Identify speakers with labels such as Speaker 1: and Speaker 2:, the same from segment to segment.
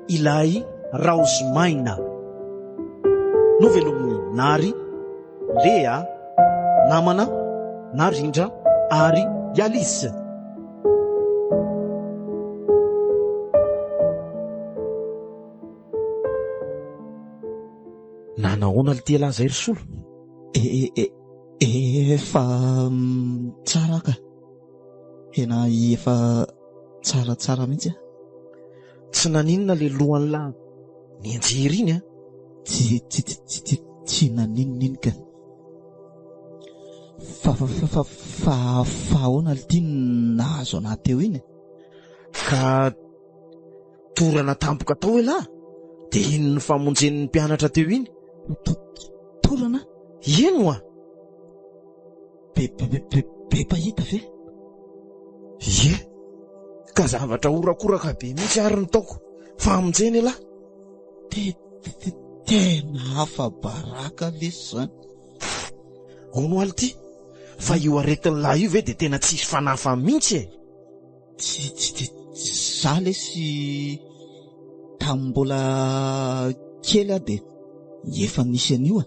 Speaker 1: Ilay, Raozy, Maina. Novelomin'ny Nary, Lea, namana, narindra, ary Alice. Nanahoana le tia laza erisolo?
Speaker 2: Efa tsara ka. Tena efa tsaratsara mihitsy.
Speaker 1: Tsy naninona le lohan'la nianjery iny a?
Speaker 2: Tsy naninoniny ka. Fahoana le tia nahazo anahy teo iny.
Speaker 1: Ka torana tampoka tao e lahy. De ino ny famonjen'ny mpianatra teo iny?
Speaker 2: Torana?
Speaker 1: Ino a?
Speaker 2: Be pahita ve?
Speaker 1: Ye, ka zavatra orakoraka be mihitsy ary ny taoko. Famonjeny lahy.
Speaker 2: Tena hafa baraka lesy zany.
Speaker 1: Ono aly ty, fa io aretin'ny lahy io ve de tena tsisy fanafa mihitsy e?
Speaker 2: Za lesy tambola kely a de efa nisy an'io a.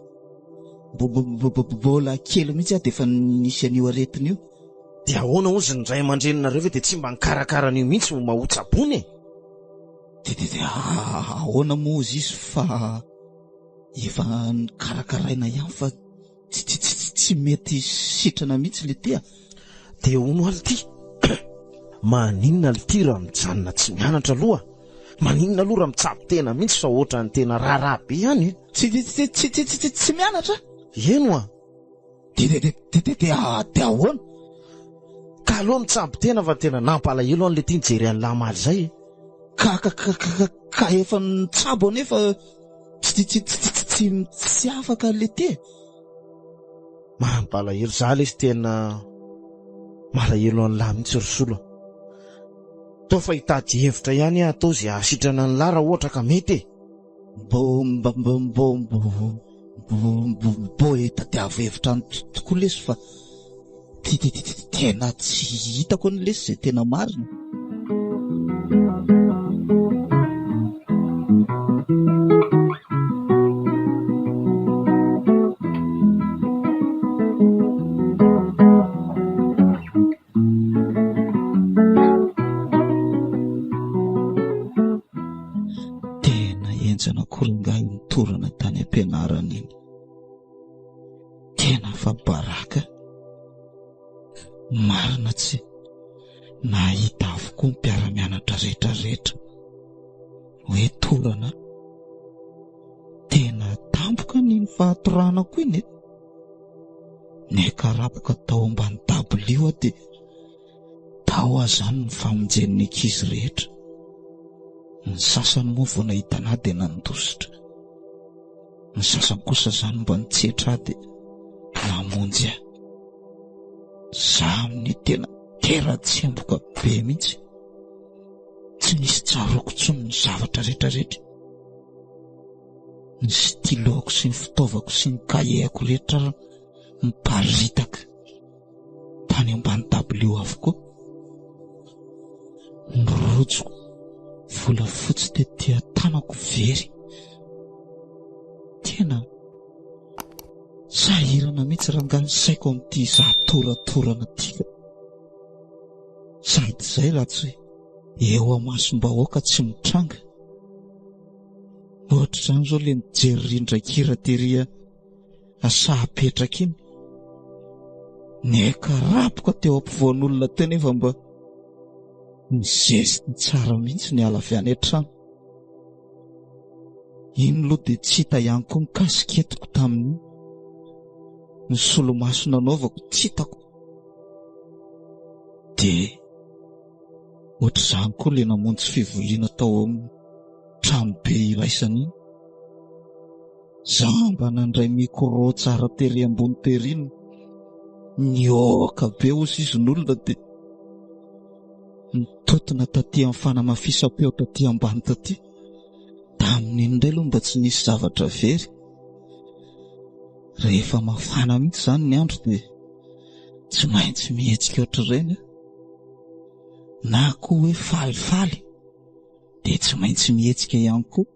Speaker 2: Mbola kely mihitsy a de efa nisy an'io aretin'io.
Speaker 1: De ahoana ozy ny ray aman-dreninareo ve de tsy mba nikarakara an'io mihitsy ho mahotsabony e?
Speaker 2: De ahoana moa izy fa efa nikarakaraina ihany fa tsy mety sitrana mihitsy le tia.
Speaker 1: De ono aly ty, maninona le ty raha mijanona tsy mianatra aloha? Maninona aloha raha mitsabo tena mihitsy fa oatra ny tena raharaha be ihany e?
Speaker 2: Tsy mianatra?
Speaker 1: Eno a?
Speaker 2: De ahoana?
Speaker 1: Ka aloha mitsabo tena fa tena nampalahelo an'le ty nijery an'ny lamaly zay e.
Speaker 2: Ka efa nitsabo anefa tsy afaka le te.
Speaker 1: Mampalahelo za lesy tena malahelo an'ny lahy mihitsy risolo. Tao fa hitady hevitra ihany atao zay hasitrana ny lahy raha ohatra ka mety e.
Speaker 2: Mbo hitadiavo hevitra ny tokoa lesy fa tena tsy hitako ny lesy zay tena marina. Nakoringahy nitorana tany am-pianarana iny. Tena fa baraka. Marina tsy nahita avokoa ny mpiara-mianatra rehetrarehetra hoe torana. Tena tampoka ny fahatoranako iny. Nekarapoka tao ambany dabilio de tao azany ny famonjen'ny ankizy rehetra. Ny sasany moa vao nahita anahy de nandositra. Ny sasany kosa zany mba nitsetra de namonjy ahy. Za amin'ny tena tera-tsemboka be mihitsy. Tsy nisy tsaroko tsony ny zavatra rehetrarehetra. Ny styloako sy ny fitaovako sy ny kaheko rehetra miparitaka tany ambany dabilio avokoa. Ny rojoko vola fotsy tety tanako very. Tena sahirana mihitsy rangahy saiko amin'ity zatoratorana tika. Sady zay raha tsy eo amasom-bahoaka tsy mitranga. Ohatra zany zao le mijery rindran-kira teria asapetraka iny. Nekarapoka teo ampovoan'olona teo nefa mba ny zesty tsara mihitsy ny ala avy any an-trano. Iny loha de tsy hita ihany koa ny kasiketiko tamin'iny. Ny solomaso nanaovako tsy hitako. De ohatr'izany koa le namonjy fivoliana tao amin'ny trano be iraisan'iny. Za mba nandray mikro tsara tery ambony teriny. Nioka be osizin'olona de nitotona taty amin'ny fanamafisam-peo taty ambany taty. Da Tamin'indray aloha mba tsy nisy zavatra very. Rehefa mafana mihitsy izany ny andro dia tsy maintsy mihetsika ohatr'ireny. Na koa hoe falifaly dia tsy maintsy mihetsika ihany koa.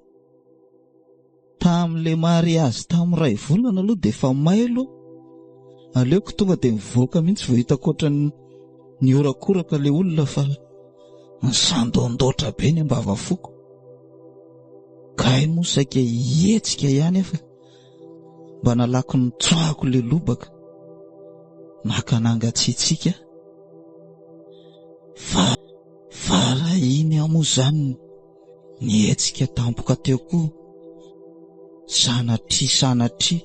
Speaker 2: Tamin'ilay mariazy tamin'ny ray volana aloha dia efa may aloha. Aleoko tonga dia mivoaka mihitsy vao hitako ohatry ny orakoraka ilay olona fa ny sandondotra be ny ambavafoko. Kay moa saika hihetsika ihany efa mba nalaky ny tsoahako ilay lobaka naka nangatsiatsika. Fa raha iny amo izany nihetsika tampoka teo koa. Sanatria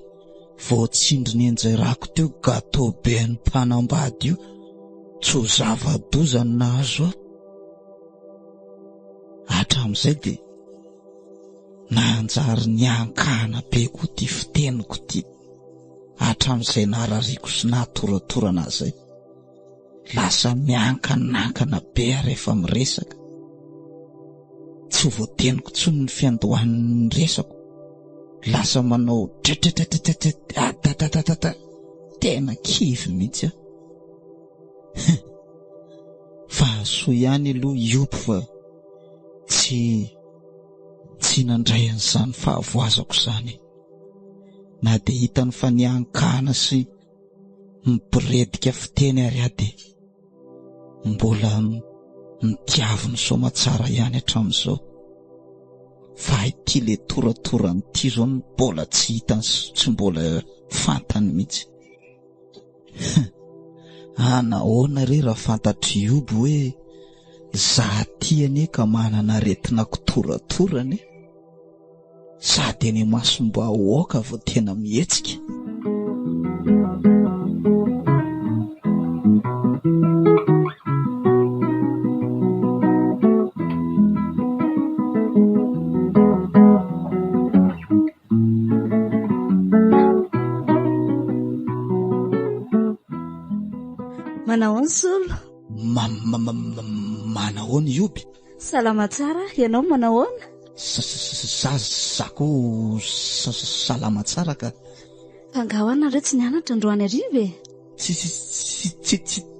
Speaker 2: vao tsindry ny enjairako teo gato be ny mpanambady io tsy ho zava-doza ny nahazo aho. Hatramin'izay dia nanjary niankana be koa ty fiteniko ty. Hatramin'izay narariako sy natoratorana zay. Lasa miankanankana be rehefa miresaka. Tsy ho voateniko tsony ny fiandohan'ny resako. Lasa manao tena kivy mihitsy aho. Fa so ihany aloha iopo fa tsy nandray an'izany fahavoazako izany. Na dia hitany fa niankana sy mipiredika fiteny ary aho dia mbola nitiaviny somatsara ihany hatramin'izao. Fa ity le toratorany ity zao ny mbola tsy hitany tsy mbola fantany mihitsy. Nahoana re raha fantatry iobo hoe zaho tiany ka manana aretina kitoratorany, sady eny masomba aoka vao tena mihetsika.
Speaker 3: Manahoana solo?
Speaker 2: Manahoana ioby?
Speaker 3: Salama tsara, ianao manahoana?
Speaker 2: Zako salama tsara ka.
Speaker 3: Fangahoana re tsy nianatra androany ariva e?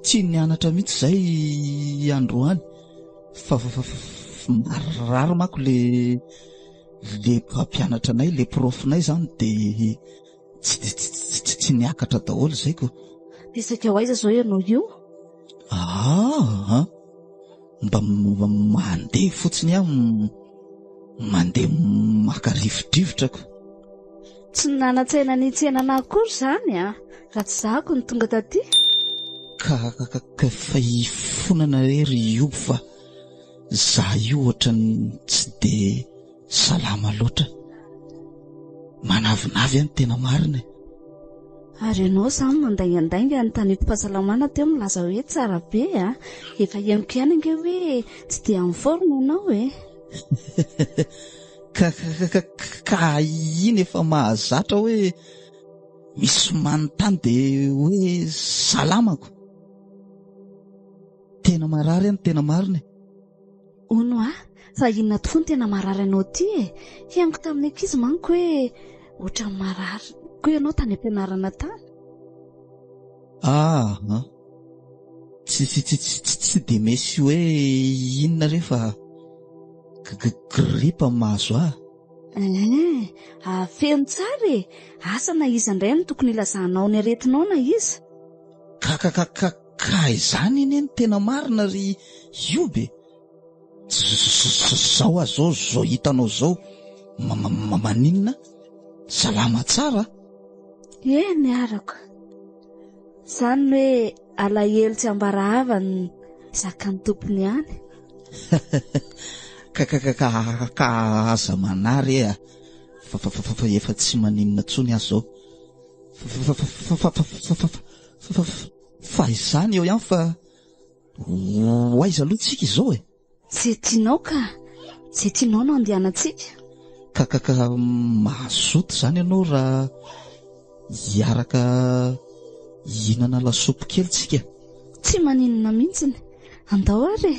Speaker 2: Tsy nianatra mihitsy zay androany. Fa marary mako le mpampianatra anay, le profinay zany dia tsy niakatra daholo zay ko.
Speaker 3: Dia saika ho aiza zao ianao io?
Speaker 2: Mba mandeha fotsiny aho, mandeha maka rivodrivotrako.
Speaker 3: Tsy nanantsaina ny tsenana akory izany a? Raha tsy zahako ny tonga taty.
Speaker 2: Ka fa hifonana rery iobo fa za io ohatra ny tsy dia salama loatra. Manavinavy any tena marina.
Speaker 3: Ary ianao izany mandaingandainga ny taniko-pahasalamana teo milaza hoe tsara be a. Efa ianiko ihany ange hoe tsy dia amin'ny forme ianao e.
Speaker 2: Ka iny efa mahazatra hoe misy manontany dia hoe salamako. Tena marary any, tena marina.
Speaker 3: Ono fa inona tokoa ny tena marary anao ty e? Hianko tamin'ny ankizy manko hoe ohatran'ny marary koa ianao tany am-pianarana tany.
Speaker 2: Tsy dia mesy hoe inona rehefa gripa mahazo aho.
Speaker 3: Feno tsara e. Asa na iza indray no tokony ilazanao ny aretinao na iza.
Speaker 2: Ka izany iny ny tena marina ry iobe. Zao zao hitanao zao maninona salama tsara.
Speaker 3: Niarako izany hoe alahelo tsy ambarahava ny zakan'ny tompony ihany.
Speaker 2: Ka aza manary e. Fa efa tsy maninona tsony aho zao. Fa izany eo ihany fa hoaiza aloha tsika izao e.
Speaker 3: Tsy tianao ka tsy tianao no andehanantsika.
Speaker 2: Ka mahazoto zany ianao raha hiaraka hihinana lasopy kely tsika.
Speaker 3: Tsy maninona mihitsiny, andao ary.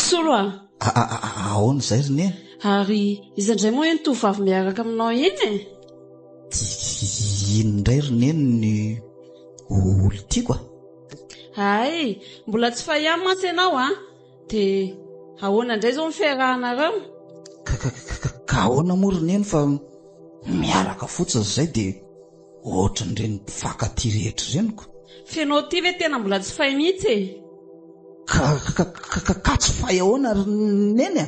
Speaker 4: Solo
Speaker 2: ahoana izay ry neny?
Speaker 4: Ary izandray moa ny tovavy miaraka aminao eny e?
Speaker 2: Inondray ry neny ny olo tiako
Speaker 4: Ay, mbola tsy fahihany mantsy ianao dia ahoana indray izao mifiarahanareo?
Speaker 2: Ka ahoana moa ry neny fa miaraka fotsiny izay dia ohatran'ireny mpifankatia rehetra ireniko.
Speaker 4: Fianao ty ve tena mbola tsy fahy mihitsy e?
Speaker 2: Ka tsy fahy ahoana ry neny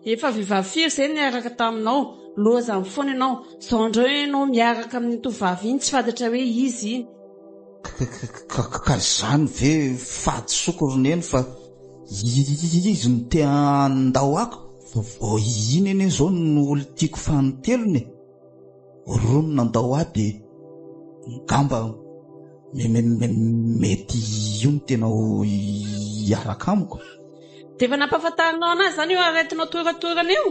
Speaker 4: Efa vehivavy firy izay niaraka taminao, loza amin'ny foana ianao, izao indray ianao miaraka amin'ny tovavy iny tsy fantatra hoe izy iny.
Speaker 2: Ka izany ve fahadisoko ry neny fa izy no te handao ako vao iny eny izao no olo tiako fanotelony roa no nandao aby ngamba mety io no tena hiaraka amiko.
Speaker 4: Dia efa nampahafantarinao anazy izany io aretinao toratorana io?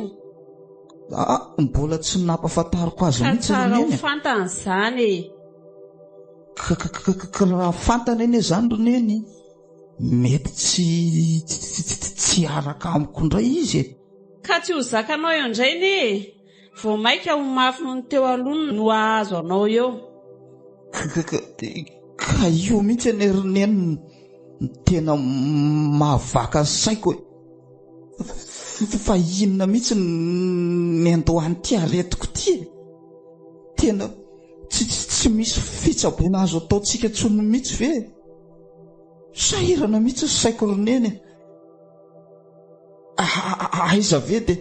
Speaker 2: Mbola tsy nampahafantariko azy mihitsy
Speaker 4: Ka
Speaker 2: ry
Speaker 4: tsara ho
Speaker 2: neny.
Speaker 4: fantana izany e.
Speaker 2: Ka raha fantana eny izany ry neny mety tsy araka amiko indray izy
Speaker 4: Ka tsy ho zakanao eo indray ne? Vao maika ho mafy noho ny teo aloha no ahazo anao eo.
Speaker 2: Ka io mihitsy eny ry neny tena mahavaka saiko fa inona mihitsy ny andohany ty aretiko ty tena tsy misy fitsaboana azo ataontsika tsony mihitsy ve? Sahirana mihitsy saiko ry neny. Aiza ve dia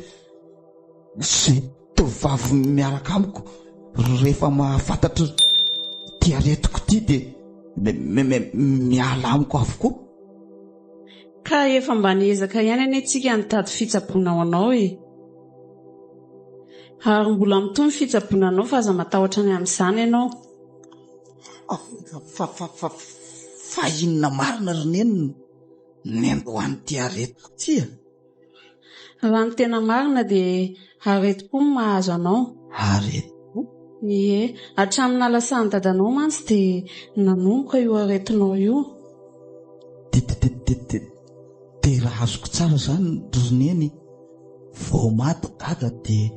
Speaker 2: izay tovavy miaraka amiko rehefa mahafantatra ty aretiko ty dia miala amiko avokoa.
Speaker 4: Ka efa mba niezaka ihany anie tsika nitady fitsaboana ho anao e. Ary mbola mitony fitsaboana anao fa aza matahotra any amin'izany ianao.
Speaker 2: Fa inona marina ry neny ny andohany ty aretiko ty
Speaker 4: Raha ny tena marina dia aretiko ny mahazo anao.
Speaker 2: Aretiko?
Speaker 4: Ie, hatramin'ny nalasan'ny dadanao mantsy dia nanomboka io aretinao io.
Speaker 2: Dia raha azoko tsara izany ry neny vao maty dada dia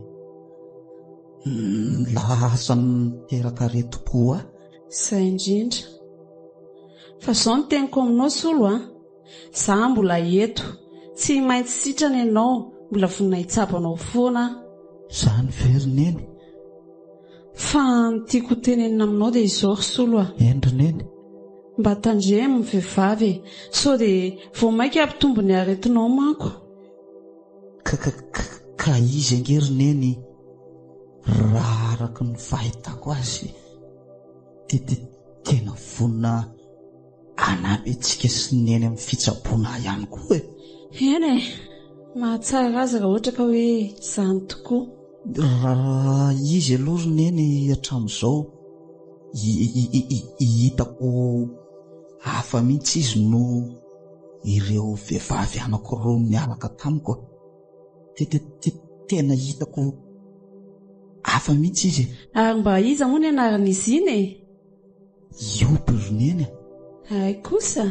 Speaker 2: lasa niteraka aretiko
Speaker 4: Izay indrindra. Fa izao no teniko aminao Solo Izaho mbola eto, tsy maintsy sitrana ianao, mbola vonina hitsabo anao foana.
Speaker 2: Izany ve ry neny?
Speaker 4: Fa ny tiako tenenina aminao dia izao ry Solo
Speaker 2: Eny ry neny?
Speaker 4: Mba tandremo ny vehivavy sao dia vao maika ampitombo ny aretinao manko.
Speaker 2: Ka izy ange ry neny raha araka ny fahitako azy tena vonina anampy antsika sy neny amin'ny fitsaboana ihany koa
Speaker 4: Eny mahatsara azy raha ohatra ka hoe izany tokoa.
Speaker 2: Raha izy aloha ry neny hatramin'izao hitako hafa mihitsy izy no ireo vehivavy anankiroa miaraka tamiko tena hitako hafa mihitsy izy.
Speaker 4: Ary mba iza moa ny anaran'izy iny
Speaker 2: Ioby ry neny
Speaker 4: Ay kosa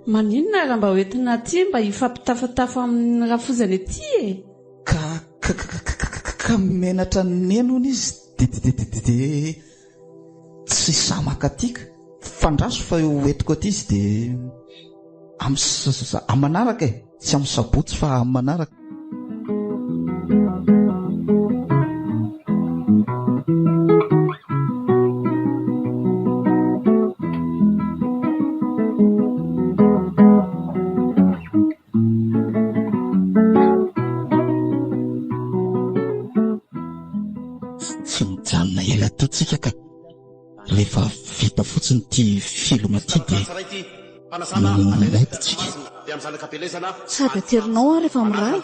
Speaker 4: maninona raha mba hoentina ty mba hifampitafatafa amin'ny rafozany aty
Speaker 2: ka menatra ny neny hono izy dia tsy samakatika fandraso fa hoentiko aty izy dia amin'ny manaraka tsy amin'ny sabotsy fa amin'ny manaraka. Tsy mijanona ela totsika ka rehefa vita fotsiny ty filma ty dia nalaititsika.
Speaker 3: Sady aterinao rehefa miray.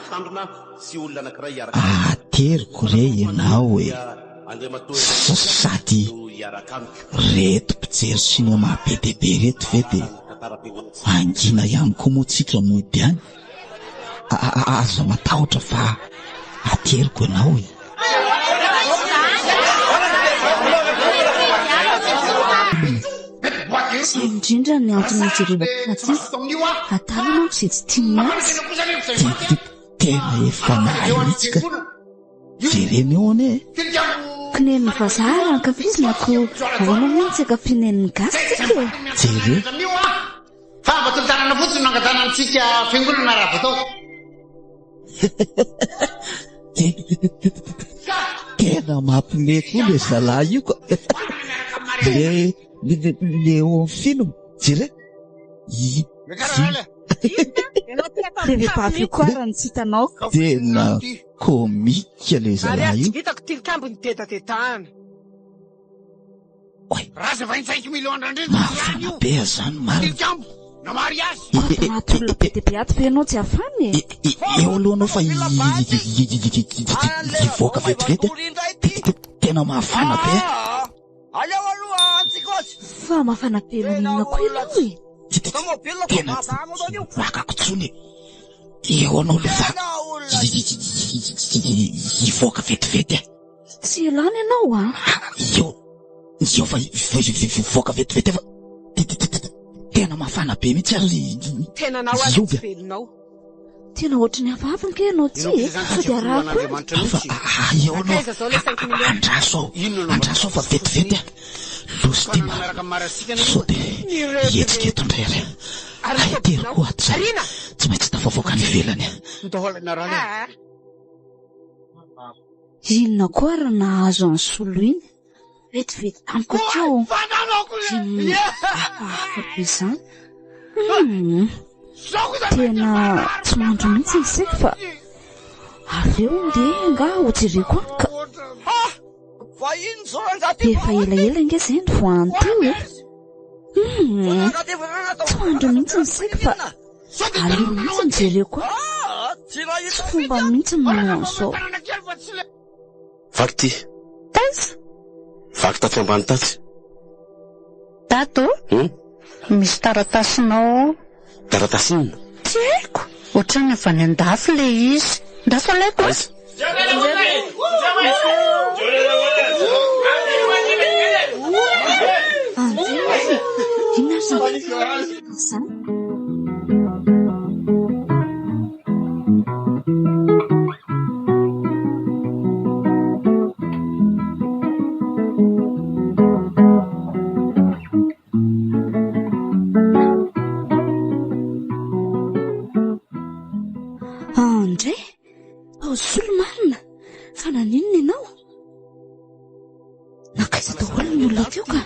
Speaker 2: Ateriko re ianao sady reto mpijery sinema be dia be reto ve dia angina ihany koa moa tsika mody any. Aza matahotra fa ateriko ianao
Speaker 3: Sa indrindra ny antony jerevana tsisy atalana izay tsy tiany azy.
Speaker 2: Tena efa mahay mihitsy ka. Jereny eo ane.
Speaker 3: Kinen'ny vazaha raha ankafizina ko ahoana mihitsy ankafinain'ny gasy tsika.
Speaker 2: Jere.
Speaker 5: Fa mba tolotarana fotsiny no angatana antsika fiangonana raha vatao.
Speaker 2: Tena mampime koa le zalahy io koa. Le eo film jere.
Speaker 3: Le vehivavy io koa raha ny tsy hitanao.
Speaker 2: Tena komika le zalahy io.
Speaker 5: Vitako tilikambo ny tetatetahana. Raza 25 millions andrindra.
Speaker 2: Mafana be zany marina.
Speaker 5: Tilikambo na mariage.
Speaker 3: Matolona be dia be ato fe ianao tsy afany.
Speaker 2: Eo alohanao fa ivoaka vetivety. Tena mafana be.
Speaker 5: Aleo aloha antsikosy.
Speaker 3: Fa mafana be maninona koa ianao e.
Speaker 2: Tena makako tsony. Eo anao lo fa ivoaka vetivety.
Speaker 3: Tsy elana ianao a.
Speaker 2: Io fa ivoaka vetivety fa tena mafana be mihitsy ary.
Speaker 5: Tena nao azy velonao.
Speaker 3: Tena ohatrany avavany ke ianao tsy e. Sao dia raha koa.
Speaker 2: Eo anao andraso fa vetivety. Losy ty so de hetsika eto indray ary. Aitery koa ato zay. Tsy maintsy tafavoaka ny ivelany.
Speaker 3: Inona koa raha nahazo any solo iny. Vetivety tamiko keo. Afabe zany. Tena tsy mandro mihitsy isika fa avy eo nde nga hojereko anka. Efa elaela nge zay ny voany teo e. Tsy mandro mihitsy isika fa aleo mihitsy nijereko anka. Tsy fomba mihitsy manao an'izao.
Speaker 6: Vaky ty. Vaky tato ambany tatsy.
Speaker 7: Tato? Misy taratasinao.
Speaker 6: Taratasy inona?
Speaker 7: Tsy haiko. Ohatrany avy any an-dafy le izy. Ndafy alaiko.
Speaker 3: Andry, solo marina. Fa naninona ianao? Nakaiza daholo ny olona teo ka?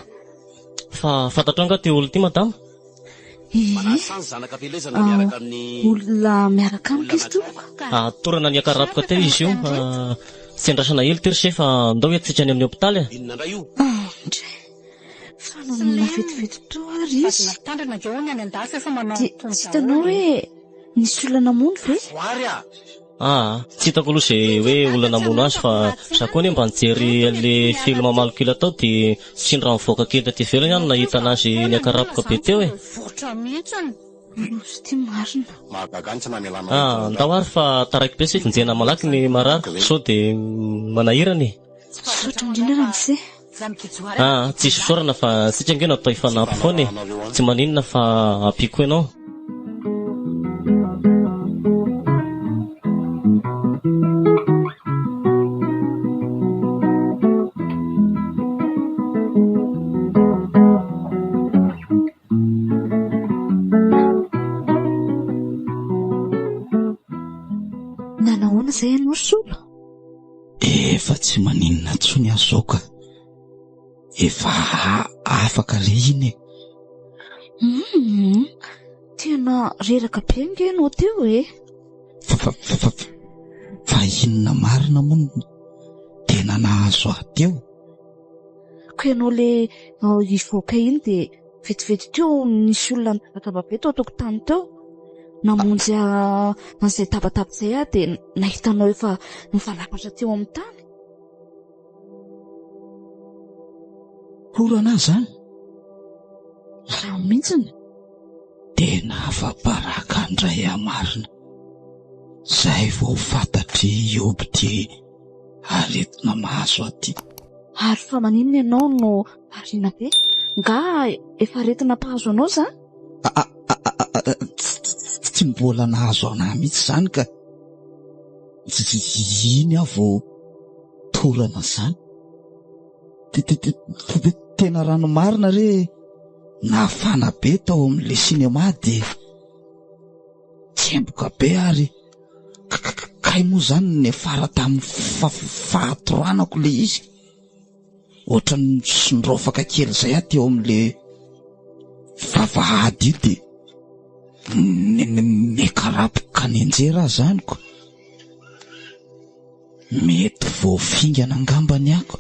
Speaker 8: Fa fantatro anga ty olo ty madama?
Speaker 3: Olona miaraka amiko izy tompoko.
Speaker 8: Torana niakarapoka teo izy io. Tsy andrasana hely tery se fa andao etsika any amin'ny hopitaly.
Speaker 3: Andry, fa nanana vetivety teo ary izy. Tsy hitanao hoe nisy olona namono ve?
Speaker 8: Tsy hitako aloha izay hoe olona namono azy fa sakoany mba nijery an'le film malokila tao dia sindra mivoaka kely taty ivelany ihany nahita anazy niakarapoka be teo e.
Speaker 3: Nosy ty marina.
Speaker 8: Ndao ary fa taraiky be sika njena malaky ny marary sao dia manahirany.
Speaker 3: Sotra indrindra raha misy.
Speaker 8: Tsy isosorana fa sika nge natao ifanampy foana e. Tsy maninona fa ampiko ianao.
Speaker 3: Nanahoana izay ianao solo?
Speaker 2: Efa tsy maninona tsony azao ka. Efa afaka re iny e.
Speaker 3: Tena reraka be nge ianao teo e.
Speaker 2: Fa inona marina moa tena nahazo ahy teo.
Speaker 3: Ko ianao le ivoaka iny dia vetivety teo nisy olona nitataba be tao an-tokotany teo. Namonjy an'izay tabataba izay aho dia nahitanao efa nivalapatra teo amin'ny tany.
Speaker 2: Orana zany?
Speaker 3: Raha mihitsiny.
Speaker 2: Tena afa-baraka andray marina. Zay vao fantatry ioby ty aretina mahazo aty.
Speaker 3: Ary fa maninona ianao no ariana be? Nga efa retina mpahazo anao za?
Speaker 2: Tsy mbola nahazo anahy mihitsy zany ka iny avo torana zany. Tena rano marina re nafana be tao amin'le sinema de tsemboka be ary kay moa zany ne fara tamin'ny fahatoranako le izy. Ohatra ny sondrofaka kely zay aty eo amin'le vavahady io de mekarapoka ny anjera zanyko. Mety voafingana angambany ako.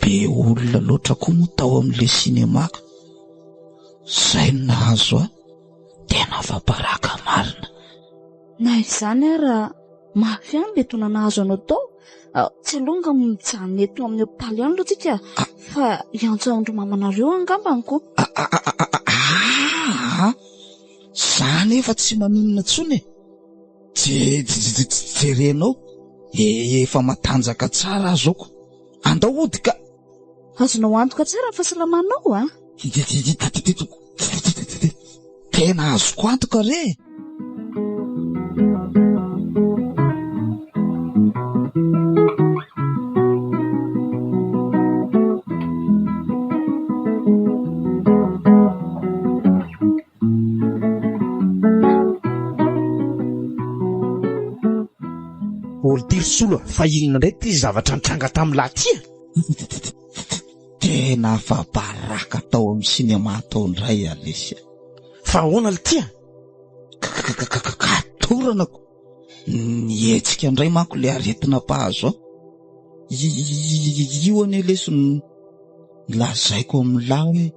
Speaker 2: Be olona loatra koa moa tao amin'le sinemaka. Zay no nahazo aho. Tena vabaraka marina.
Speaker 3: Na izany ara mafy any le tona nahazo anao tao. Tsy alonga mijanona eto amin'ny hopitaly ihany aloha tsika fa iantso andro mamanareo angambaniko.
Speaker 2: Zany efa tsy maninona tsony. Jerenao efa matanjaka tsara azoko. Andao ody ka.
Speaker 3: Azonao antoka tsara ny fahasalamanao a?
Speaker 2: Tena azoko antoka re.
Speaker 1: Olitirsolo fa inona ndray ty zavatra nitranga tamin'ny latia?
Speaker 2: Tena vabaraka tao amin'ny sinema tao ndray Alesia.
Speaker 1: Fa ahoana litia?
Speaker 2: Katoranako. Nietsika ndray manko le aretina mpahazo aho. Io ane lesony lazaiko amin'lahy hoe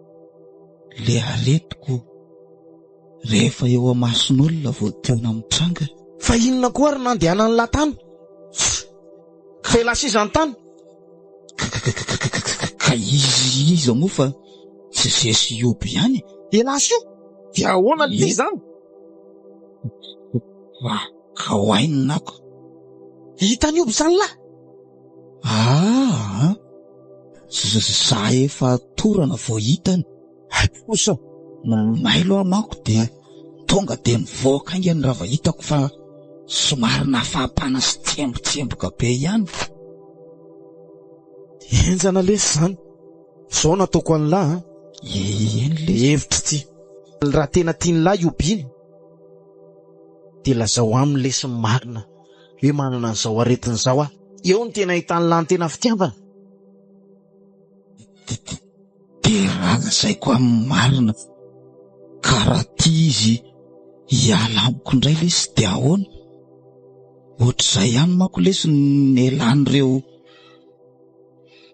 Speaker 2: le aretiko rehefa eo amason'olona vao tena mitranga.
Speaker 1: Fa inona koa ary nandehanan'ny latany? Felasizan-tany?
Speaker 2: Ka izy moa fa tsy zesy ioby ihany.
Speaker 1: Elasy dia ahoana le zany?
Speaker 2: Ka hoaininako.
Speaker 1: Hitany ioby zany lahy?
Speaker 2: Za efa torana vao hitany.
Speaker 1: Kosa
Speaker 2: mailo amako dia tonga de mivoaka ingany raha va hitako fa somary nafampana sy tsemboka be ihany.
Speaker 1: Enjana lesy zany. Zao nataoko an'lahy. Hevitra ty. Raha tena tiany lahy iobiny de lazao aminy lesy marina hoe manana an'izao aretiny zao aho. Eo ny tena hitany lahy ny tena fitiavana.
Speaker 2: De raha zaiko amin'ny marina karaha ty izy hiala amiko indray lesy de ahoana. Ohatr'izay ihany manko lesy ny elan'ireo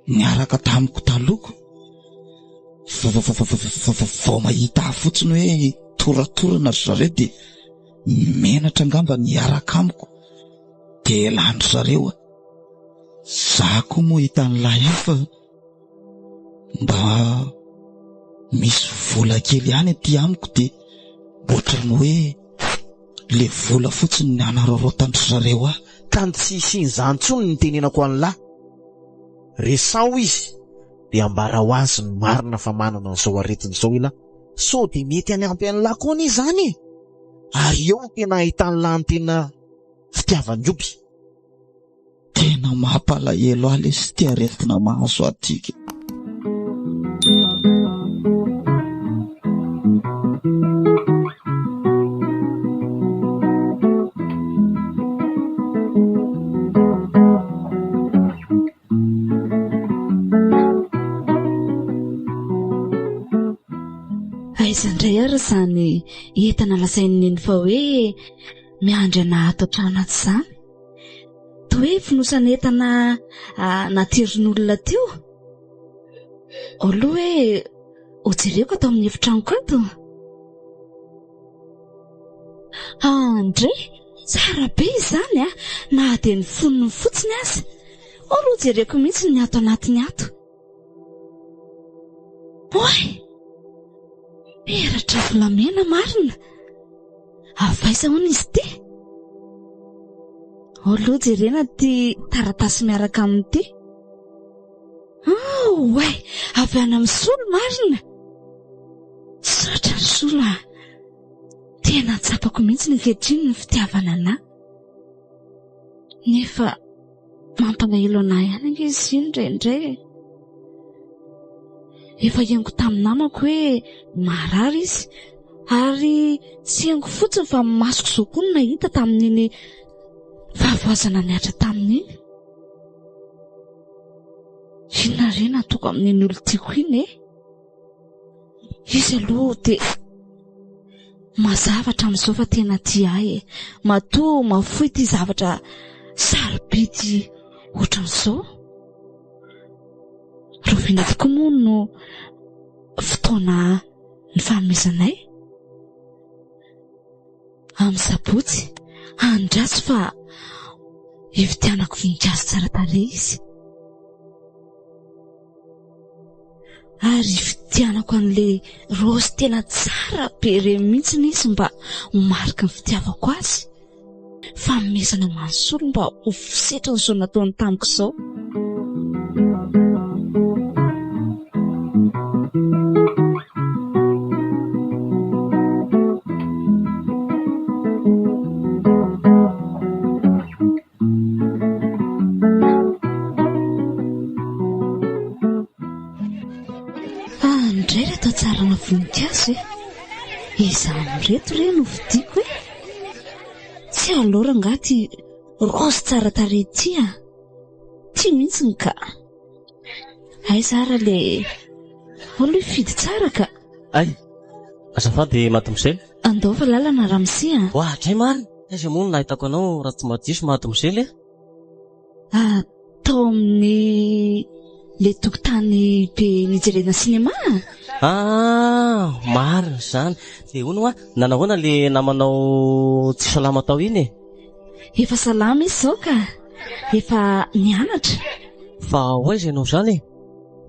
Speaker 2: niaraka tamiko taloko. Vao mahita fotsiny hoe toratorana zareo de menatra angamba niaraka amiko de elandry zareo. Za koa moa hitan'lahy io fa mba misy vola kely ihany aty amiko de ohatrany hoe le vola fotsiny ny anarorotandry zareo aho.
Speaker 1: Ka ny tsy isin'izany tsony ny tenenako an'lahy. Resao izy de ambara ho azy ny marina fa manana an'izao aretiny zao ila. So de mety any ampy an'lahy koa ny izany. Ary eo tena ahitany lahy ny tena fitiavany ioby.
Speaker 2: Tena mampalahelo ahy lesy ty aretina mahazo atika.
Speaker 3: Aizandray ary zany entana lasainy fa hoe miandry ana ato trano ato zany. To hoe finosana entana natirin'olona teo. Aloha hoe hojereko ato amin'ny efitranoko ato. Andry, tsara be izany na de ny fonony fotsiny azy. Aloha hojereko mihitsy ny ato anatiny ato. Oy! Peratra volamena marina. Avaiza hono izy ty? Aloha jerena ty taratasy miaraka amin'ity. Oay, avy any amin'ny solo marina. Sotra ny sola. Tena tsapako mihitsy ny kehitriny ny fitiavana anahy. Nefa mampalahelo anahy ihany anga izy indraindray. Efa henoko tamin'ny namako hoe marary izy, ary tsy henoko fotsiny fa masoko izao koa no nahita tamin'iny vavazana niatra tamin'iny. Inona re natoko amin'iny olo tiako iny e? Izy aloha dia mazavatra amin'izao fa tena tia ahy e. Matoa mafoy ity zavatra sarobidy ohatran'izao. Roviana tokoa moa no fotoana ny fanomezanay. Amin'ny sabotsy andraso fa hividianako voninkazo tsara tarehy izy. Ary hividianako an'ilay raozy tena tsara be ireny mihitsy izy mba ho marika ny fitiavako azy. Fanomezana mansolo mba ho fisetra n'izao nataony tamiko izao. Andray reto tsarana voninkazo e. Izaho reto re no vidiako e. Tsy alora nga ty raozy tsara tarehy ty a. Ty mihitsy ny ka. Ay zara le aloha fidy tsara ka.
Speaker 8: Ay, azafady maty misely.
Speaker 3: Andao fa lalana ramosy a.
Speaker 8: Ohatray marina. Aiza moa no nahitako anao raha tsy madiso maty misely e?
Speaker 3: Tao amin'ny le tokotany be nijerena sinema.
Speaker 8: Marina izany. Dia hono a, nanahoana le namanao tsy salama tao iny e?
Speaker 3: Efa salama izy izao ka. Efa nianatra.
Speaker 8: Fa hoaiza ianao izany e?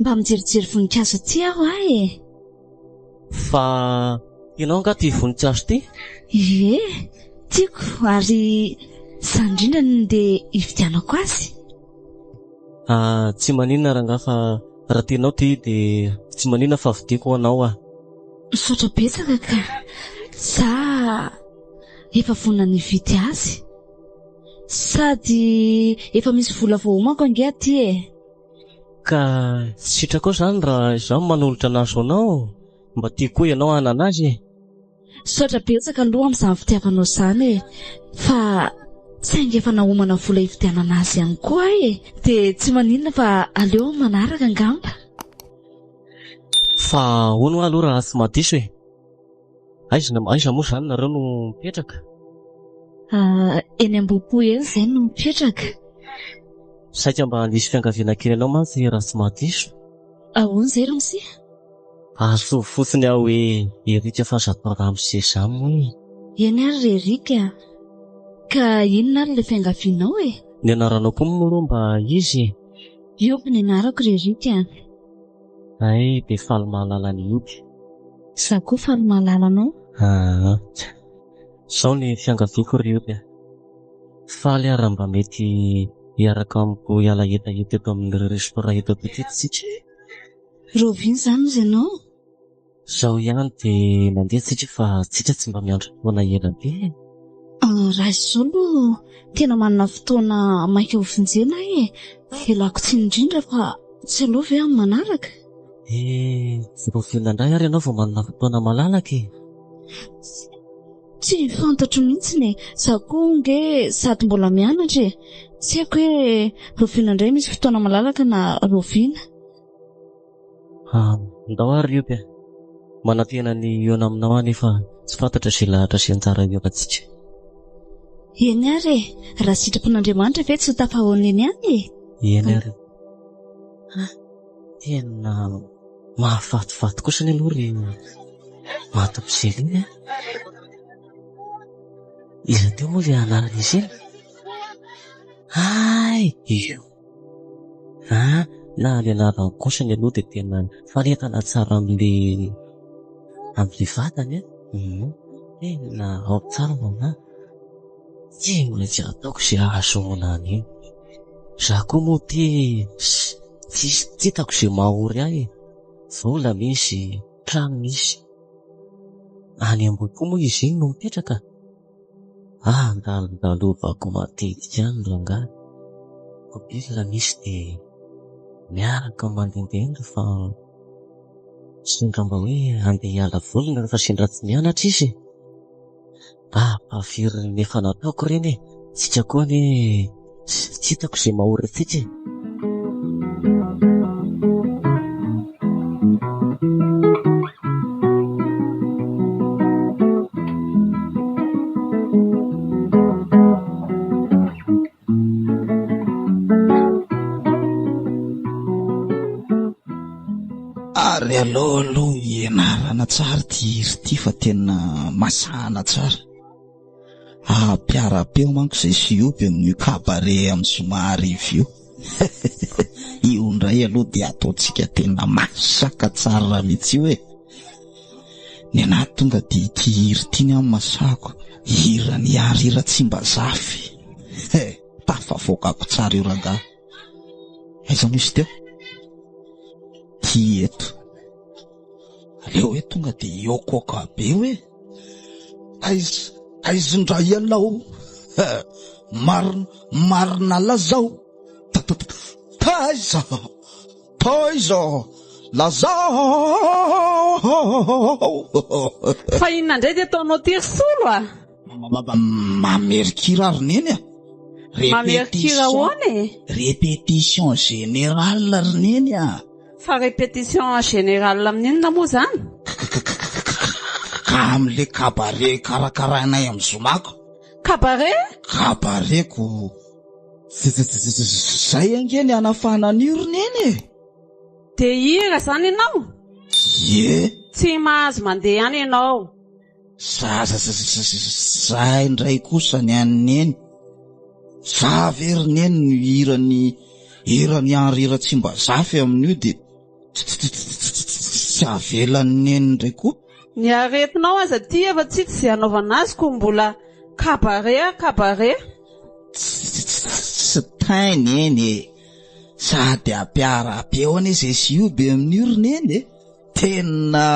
Speaker 3: Mba mijerijery voninkazo ty aho ahy e.
Speaker 8: Fa ianao nga ty voninkazo ty?
Speaker 3: Ie, tiako ary sandrindra dia hividianako azy.
Speaker 8: Tsy maninona raha nga fa raha tianao ty dia tsy maninona fa vidiako anao a.
Speaker 3: Misaotra betsaka ka. Za efa vonona nividy azy. Sady efa misy vola voahomako ange aty e.
Speaker 8: Ka sitrako izany raha izaho manolotra anazy anao. Mba tiako koa ianao hanana azy e.
Speaker 3: Misaotra betsaka aloha amin'izany fitiavanao izany e. Fa saingy efa nahomana vola hividianana azy ihany koa e. Dia tsy maninona fa aleo manaraka angamba.
Speaker 8: Fa hono aloha raha tsy madiso e. Aiza moa izany nareo no mipetraka?
Speaker 3: Eny Ambohipo eny izay no mipetraka.
Speaker 8: Saika mba handisy fiangaviana kely anao mantsy raha tsy madiso.
Speaker 3: Ahoana izay ramosy?
Speaker 8: Aso fotsiny aho hoe erika fa zato ramosy izany moa e.
Speaker 3: Eny ary erika. Ka inona ary ilay fiangavianao e?
Speaker 8: Ny anaranao koa moa mba izy.
Speaker 3: Ioby ny anarako rerika.
Speaker 8: Ay, dia faly mahalala ny ioby.
Speaker 3: Za koa faly mahalala anao.
Speaker 8: Sao ny fiangaviako rioby. Faly ary mba mety hiaraka amiko hiala hetaheta eto amin'ny restaurant eto ampitso.
Speaker 3: Roviny izany izy ianao?
Speaker 8: Zao ihany dia mandeha tsika fa tsika tsy mba miandry fotoana ela be.
Speaker 3: Raha izao aloha tena manana fotoana maika ho vinjena e. Ialako tsiny indrindra fa tsy aloha ve amin'ny manaraka?
Speaker 8: Roviana indray ary ianao vao manana fotoana malalaka e.
Speaker 3: Tsy fantatro mihitsy ne. Za koa nge sady mbola mianatra e. Tsy haiko hoe roviana indray misy fotoana malalaka na roviana.
Speaker 8: Ndao ary io be. Manantena ny iona aminao anefa tsy fantatra izay lahatra sy anjara io atsika.
Speaker 3: Eny ary e. Raha sitrapon'Andriamanitra ve tsy ho tafahoana eny any e?
Speaker 8: Eny ary. Tena mahafatifaty kosa ny aloha ry matompisely iny e. Iza teo moa ilay anaran'izy iny? Io. Na ilay anarany kosa ny aloha dia tena faletana tsara amin'ilay vatany e. Tena ao tsara mama. Tsy mbola tsy ataoko izay ahazoana an'iny. Za koa moa Tsisy titako izay mahory ahy. Vola misy, trano misy. Any amboy koa moa izy iny no mipetraka. Andalovako matetika any rangahy. Kobilina misy dia miaraka mandendeha fa sendra mba hoe andeha hiala volona rehefa sendra tsy mianatra izy. Pafiry nefa nataoko ireny. Tsika koa ne tsy hitako izay mahory atsika.
Speaker 2: Ary aloha ianarana tsara ty iry ty fa tena masahana tsara. Piara-peo manko izay sioby amin'ny kabare amin'ny somary ivy io. Io ndray aloha dia ataontsika tena masaka tsara mihitsy io e. Ny anahy tonga dia ity hira ity ny amin'ny masako. Hirany hira tsy mba zafy. Tafavoakako tsara io rangahy. Aiza misy teo? Ty eto. Aleo hoe tonga dia iokoka be hoe. Aizindray ianao. Marina lazao. Taiza lazao.
Speaker 4: Fa inona indray dia ataonao tiry solo a?
Speaker 2: Mamerikira ary neny a.
Speaker 4: Mamerikira hoany e?
Speaker 2: Répétition générale ary neny a.
Speaker 4: Fa répétition générale amin'inona moa zany?
Speaker 2: Ka amin'le kabare karakaranay amin'ny zomako.
Speaker 4: Kabare?
Speaker 2: Kabareko. Zay angeny anafana niro neny.
Speaker 4: Dia hira zany ianao?
Speaker 2: Ye.
Speaker 4: Tsy mahazo mandeha any ianao.
Speaker 2: Zay indray kosa ny aneny. Zavery neny no hirany hira tsy mba zafy amin'io dia tsy avelany neny indray koa.
Speaker 4: Ny aretinao aza ty efa tsy izay anaovana azy ko mbola kabare.
Speaker 2: Tsy tainy eny e. Sady apiara-peo ane izay sioby amin'io ry neny e. Tena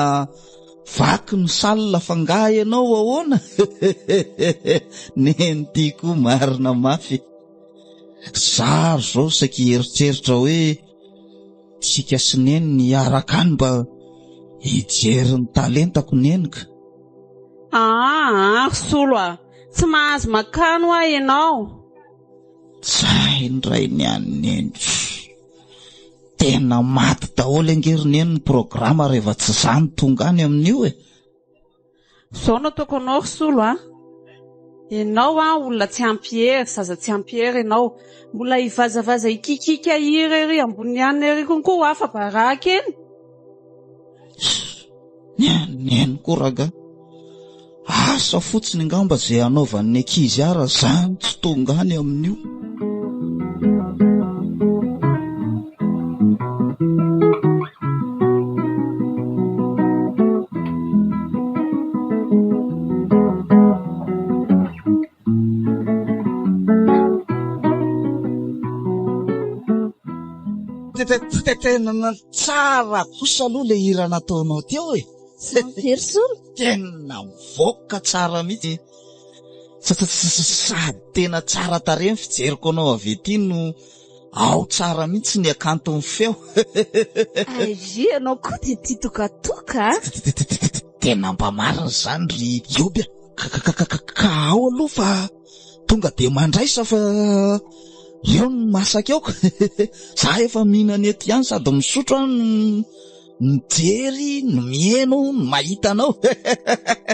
Speaker 2: vaky ny salina fangahy ianao ahoana. Neny ty koa marina mafy. Zaro zao saky eritreritra hoe tsika sy neny niaraka any mba hijery ny talentako nenika.
Speaker 4: Solo a, tsy mahazo makano ahy ianao.
Speaker 2: Zay indray ny any neny. Tena maty daholo angerineny ny programa rehefa tsy zany tonga any amin'io e.
Speaker 4: Zao no ataoko anao solo a. Ianao olona tsy ampiery, zaza tsy ampiery ianao. Mbola hivazavaza hikikika hira ery ambony any ery konkoa afa baraka eny.
Speaker 2: Neny koa raga. Asa fotsiny ngamba izay anaovan'ny ankizy ara zany tsy tonga any amin'io. Tena tsara kosa aloha le hira nataonao teo e. Tena mivoaka tsara mihitsy. Sady tena tsara tarehy ny fijeriko anao avy ety no ao tsara mihitsy ny akanton'ny feo.
Speaker 3: Ianao koa dia tia tokatoka.
Speaker 2: Tena mba marina zany ry Joby. Ka ao aloha fa tonga dia mandraisa fa reo ny masaka aoko. Za efa mihinana ety ihany sady misotro any mijery, no mieno, no mahita anao.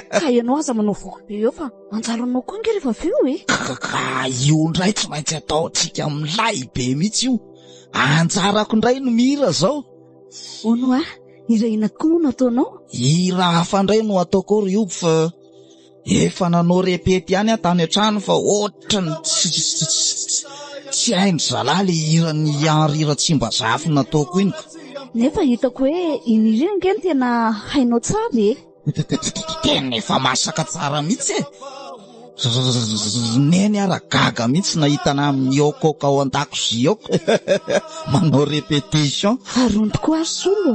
Speaker 3: Ka ianao aza manao voky be eo fa anjaranao koa nge rehefa avy eo e.
Speaker 2: Ka io ndray tsy maintsy ataontsika milay be mihitsy io. Anjarako indray no mihira zao.
Speaker 3: Ono hira ina koa no ataonao?
Speaker 2: Hira hafa indray no ataoko io fa efa nanao repety ihany tany an-trano fa ohatrany tsy hainy zalaly hirany hira tsy mba zafy nataoko iny.
Speaker 3: Nefa hitako hoe iny hira nge tena hainao tsara e.
Speaker 2: Tena efa masaka tsara mihitsy e. neny ara-gaga mihitsy nahitana amin'ny aokaoka ao an-dakozia aoko manao répétition
Speaker 3: arondro koa solo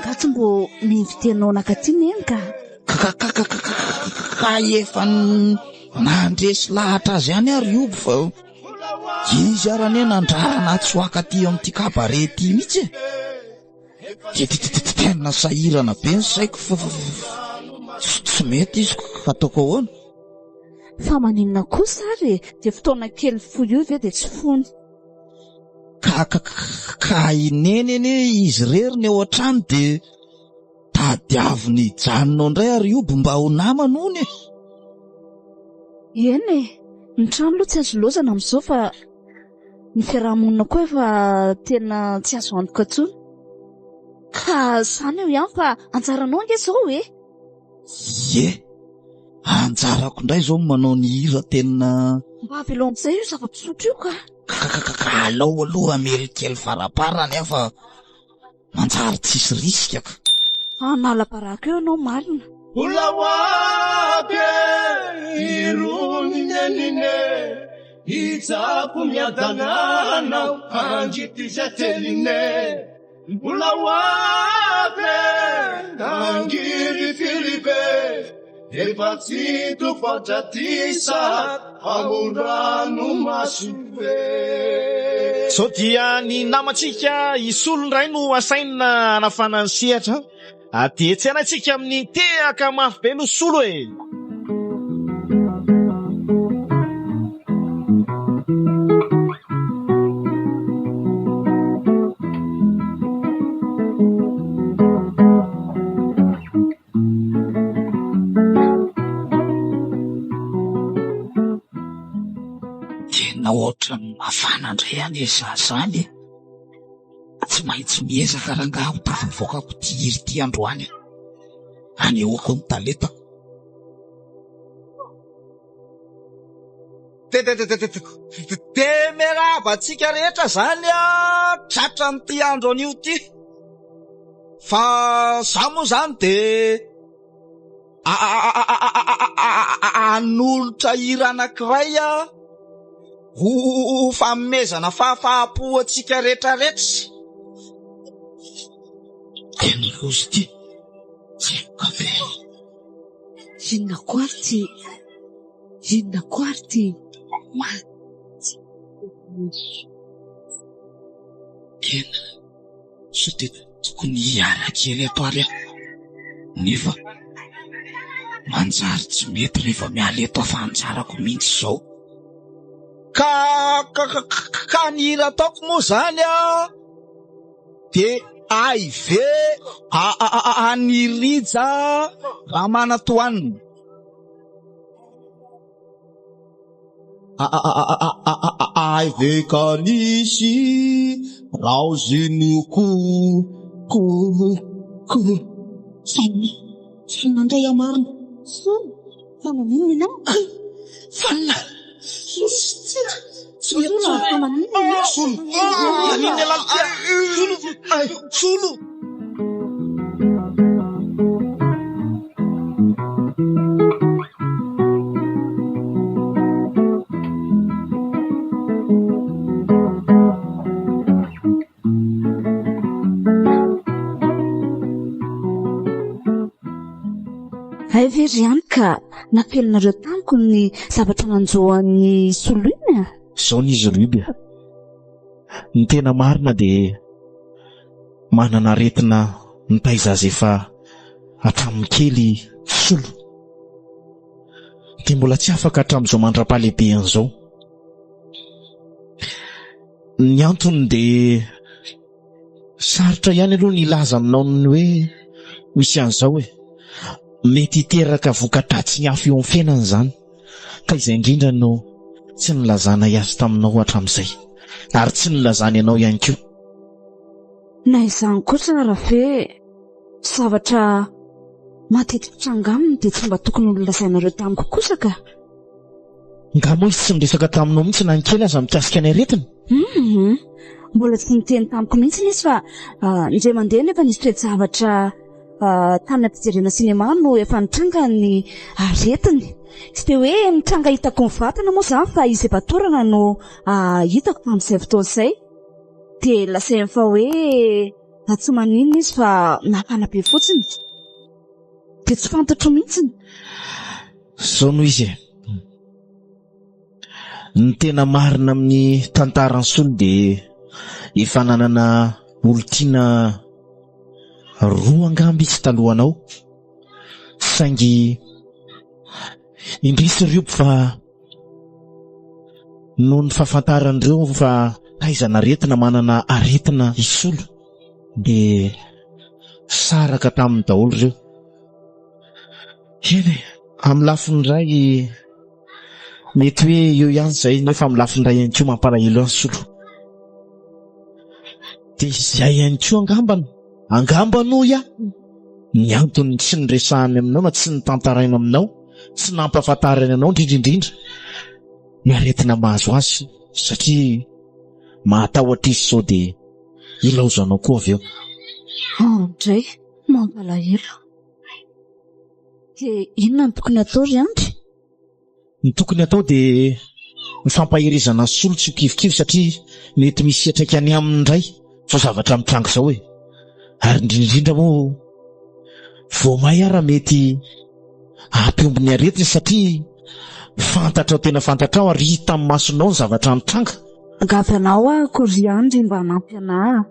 Speaker 3: gatsy mbo miinvitenao nakaty neny ka
Speaker 2: efa nandresy lahatra azy ihany ary iobo fa izy arane nandrarana tsoaka ty amin'ity kabarety mihitsy tena sahirana be ny saiko fa tsy mety izy fataoko ahoana
Speaker 3: fa maninona kosa ary de fotoana kely foy io ve de tsy fony
Speaker 2: ka ineny eny izy rery eo an-trano de tadiaviny janonao indray ary io mba ho namana ony
Speaker 3: eny ny trano aloha tsy azo lozana amin'izao fa ny fiarahamonina koa efa tena tsy azo antoka intsony ka sany eo ihany fa anjaranao ange zao
Speaker 2: anjarako indray zao manao ny hira tena
Speaker 3: mba ampelo amin'izay io zava-pisotro io ka
Speaker 2: alao aloha melikely faraparany fa manjary tsisy risikaka
Speaker 3: nalaparaka eo anao marina
Speaker 9: ulawape iruni nenine itsapu miadananao anjitizateline ulawape angiri filipe epatsito fatratisa amorano masuve
Speaker 1: so dia ny namatsika isolo ndray no asaina anafana ny sehatra atietsena antsika amin'ny teaka mafy be no solo
Speaker 2: tena ohatra mafana indray any zany tsy maintsy miezaka rangaha ho tafavoakako ty hiry ty androany anehoako ny taleta
Speaker 10: de miarahaba atsika rehetra zany tratra ny ty andro an'io ty fa za moa zany de anolotra hira anankiray ho famezana fahafahapo atsika rehetrarehetra
Speaker 2: tena Raozy ty kafe
Speaker 3: inona koary ty
Speaker 2: tena so de tokony hiara kely ato ary nefa manjary tsy mety rehefa miala eto afanjarako mihitsy zao
Speaker 10: ka ny hira ataoko moa zany de aive anirija raha manatoanina aive kanisy Raozy noko
Speaker 3: sanandray amarina fanaminina
Speaker 10: fanna solo
Speaker 3: hay very ihany ka napelinareo tamiko ny zavatra nanjoan'ny soloina
Speaker 1: zao n'izy ruby ny tena marina de manana aretina nitaizazy efa hatramin'ny kely solo de mbola tsy afaka hatramin'izao mandra-pahalehibe an'izao ny antony de sarotra ihany aloha ny ilaza aminao ny hoe misy an'izao mety hiteraka vokadratsy ny afo eo amin'ny fiainana zany ka izay indrindra no tsy nilazana iazy taminao hatramin'izay ary tsy nilazana ianao ihany koa
Speaker 3: na izany kosa raha ve zavatra matetika trangaminy de tsy mba tokony holazainareo tamiko kosa ka
Speaker 1: ngamo izy tsy miresaka taminao mihitsy na ny kely aza mikasika ny aretina
Speaker 3: mbola tsy niteny tamiko mihitsy izy fa ndray mandeha nefa nisy toe zavatra tany ampijerena sinema no efa nitranga ny aretiny. Tsy dia hoe nitranga hitako ny vatana moa zany fa izy efa-torana no hitako tamin'izay fotoana izay. Dia lasainy fa hoe tsy maninona izy fa napana be fotsiny. Dia tsy fantatro mihitsiny.
Speaker 1: Zao no izy ny tena marina amin'ny tantarany solo dia efa nanana olontiana roa angamby izy talohanao, saingy indrisy riopo fa noho ny fahafantaran'ireo fa taizana aretina manana aretina isolo dia saraka tamin'ny daholo ireo. Eny amin'ny lafiny iray mety hoe eo ihany izay, nefa amin'ny lafiny iray ihany koa mampalahelo any solo. Dia izay ihany koa angambano ia ny antony tsy niresahany aminao na tsy nitantaraina aminao, tsy nampahafantarany anao indrindraindrindra ny aretina mahazo azy, satria mahatahotra izy sao dia ilaozanao koa avy eo.
Speaker 3: Andray, mampalahelo. Dia inona ny tokony atao ry Andry?
Speaker 1: Ny tokony atao dia mifampahirizana solo tsy kivikivy, satria mety misy atraikany aminy indray fa zavatra mitranga izao hoe. Ary indrindraindrindra moa vao may ara mety ampiombony ny aretina, satria fantatrao, tena fantatrao ary hita amin'ny masonao ny zavatra mitranga.
Speaker 3: Angavy anao akory Andry mba hanampy anahy.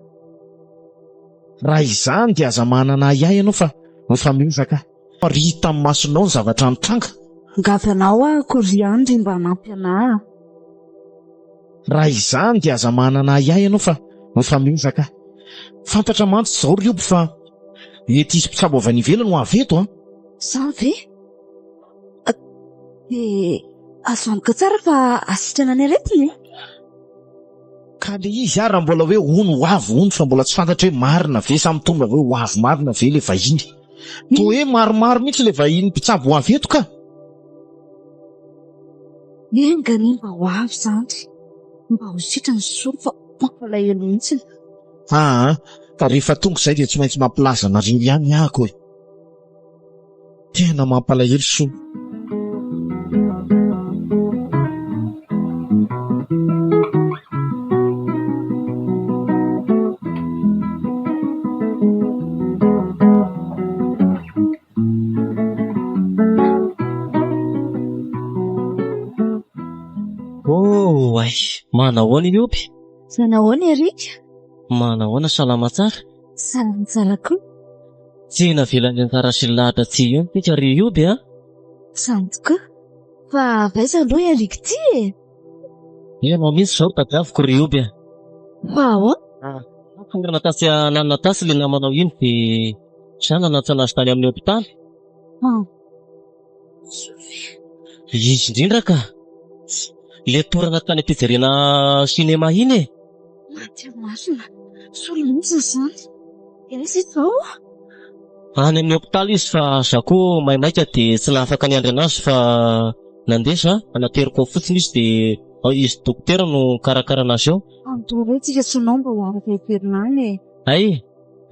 Speaker 1: Raha izany dia aza manana iay ianao fa mifamiozaka ary hita amin'ny masonao ny zavatra mitranga.
Speaker 3: Angavy anao akory Andry mba hanampy anahy.
Speaker 1: Raha izany dia aza manana iay ianao fa mifamiozaka. Fantatra mantsy izao riobo fa mety hisy mpitsabo avy any ivelany ho avy eto.
Speaker 3: Zany ve? Dia azo antoka tsara fa asitrana ny aretiny.
Speaker 1: Ka le izy raha mbola hoe hono ho avy hono fa mbola tsy fantatra hoe marina ve sa mitonga hoe ho avy marina ve le vahiny. Toa hoe maromaro mihitsy le vahiny mpitsabo ho avy eto ka.
Speaker 3: Engany mba ho avy zany, mba ho sitrany solo fa mampalahelo mihitsy.
Speaker 1: Ka rehefa tonga izay dia tsy maintsy mampilaza anareo ihany ahako hoe. Tena mampalahelo solo.
Speaker 8: Manahoana ioby?
Speaker 3: Zanahoana Erika?
Speaker 8: Manahoana, salama tsara?
Speaker 3: Salama tsara koa.
Speaker 8: Tsy navelany Tantara sy ny lahatra tsy io mitsy ary ioby
Speaker 3: Zany tokoa. Fa vaiza aloha Erika ty
Speaker 8: Enao mihitsy izao tadiaviko ry ioby
Speaker 3: Fa ahoa?
Speaker 8: Fangana tasy nanana tasy le namanao iny dia sana natsanazy tany amin'ny hopitaly. Izy indrindra ka le torana tany ampijerena sinema iny
Speaker 3: Maty masina, solo mihitsy zany. Irisy izao?
Speaker 8: Any amin'ny hopitaly izy fa zako maimaika dia tsy nahafaka niandry anazy fa nandesa anateriko ao fotsiny izy dia izy dokotera no karakara anazy eo.
Speaker 3: Antoa tsika sonao mba ho afaka hiperinany.
Speaker 8: Ay,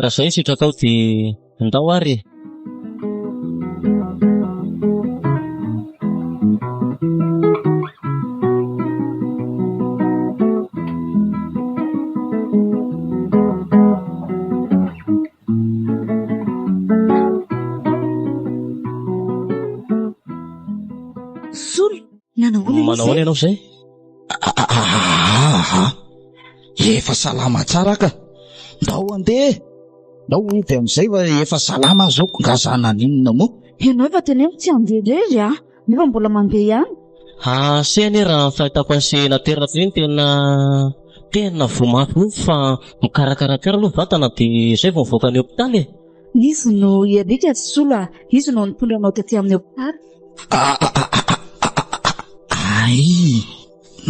Speaker 8: raha izay sitraka ao dia ndao ary. Manahoana ianao izay?
Speaker 10: Efa salama tsara ka. Ndao andeha. Ndao dia amin'izay fa efa salama zao ngazana ninona moa.
Speaker 3: Ianao efa teneno tsy andeha irery nefa mbola mandeha ihany.
Speaker 8: Seny raha fahitako an'se nateratra iny tena vomafy mihitsy fa mikarakara tsara aloha vatana dia izay vao mivoaka ny hopitaly.
Speaker 3: Izy no Erika tsy sola, izy no nitondra anao tetỳ amin'ny hopitaly.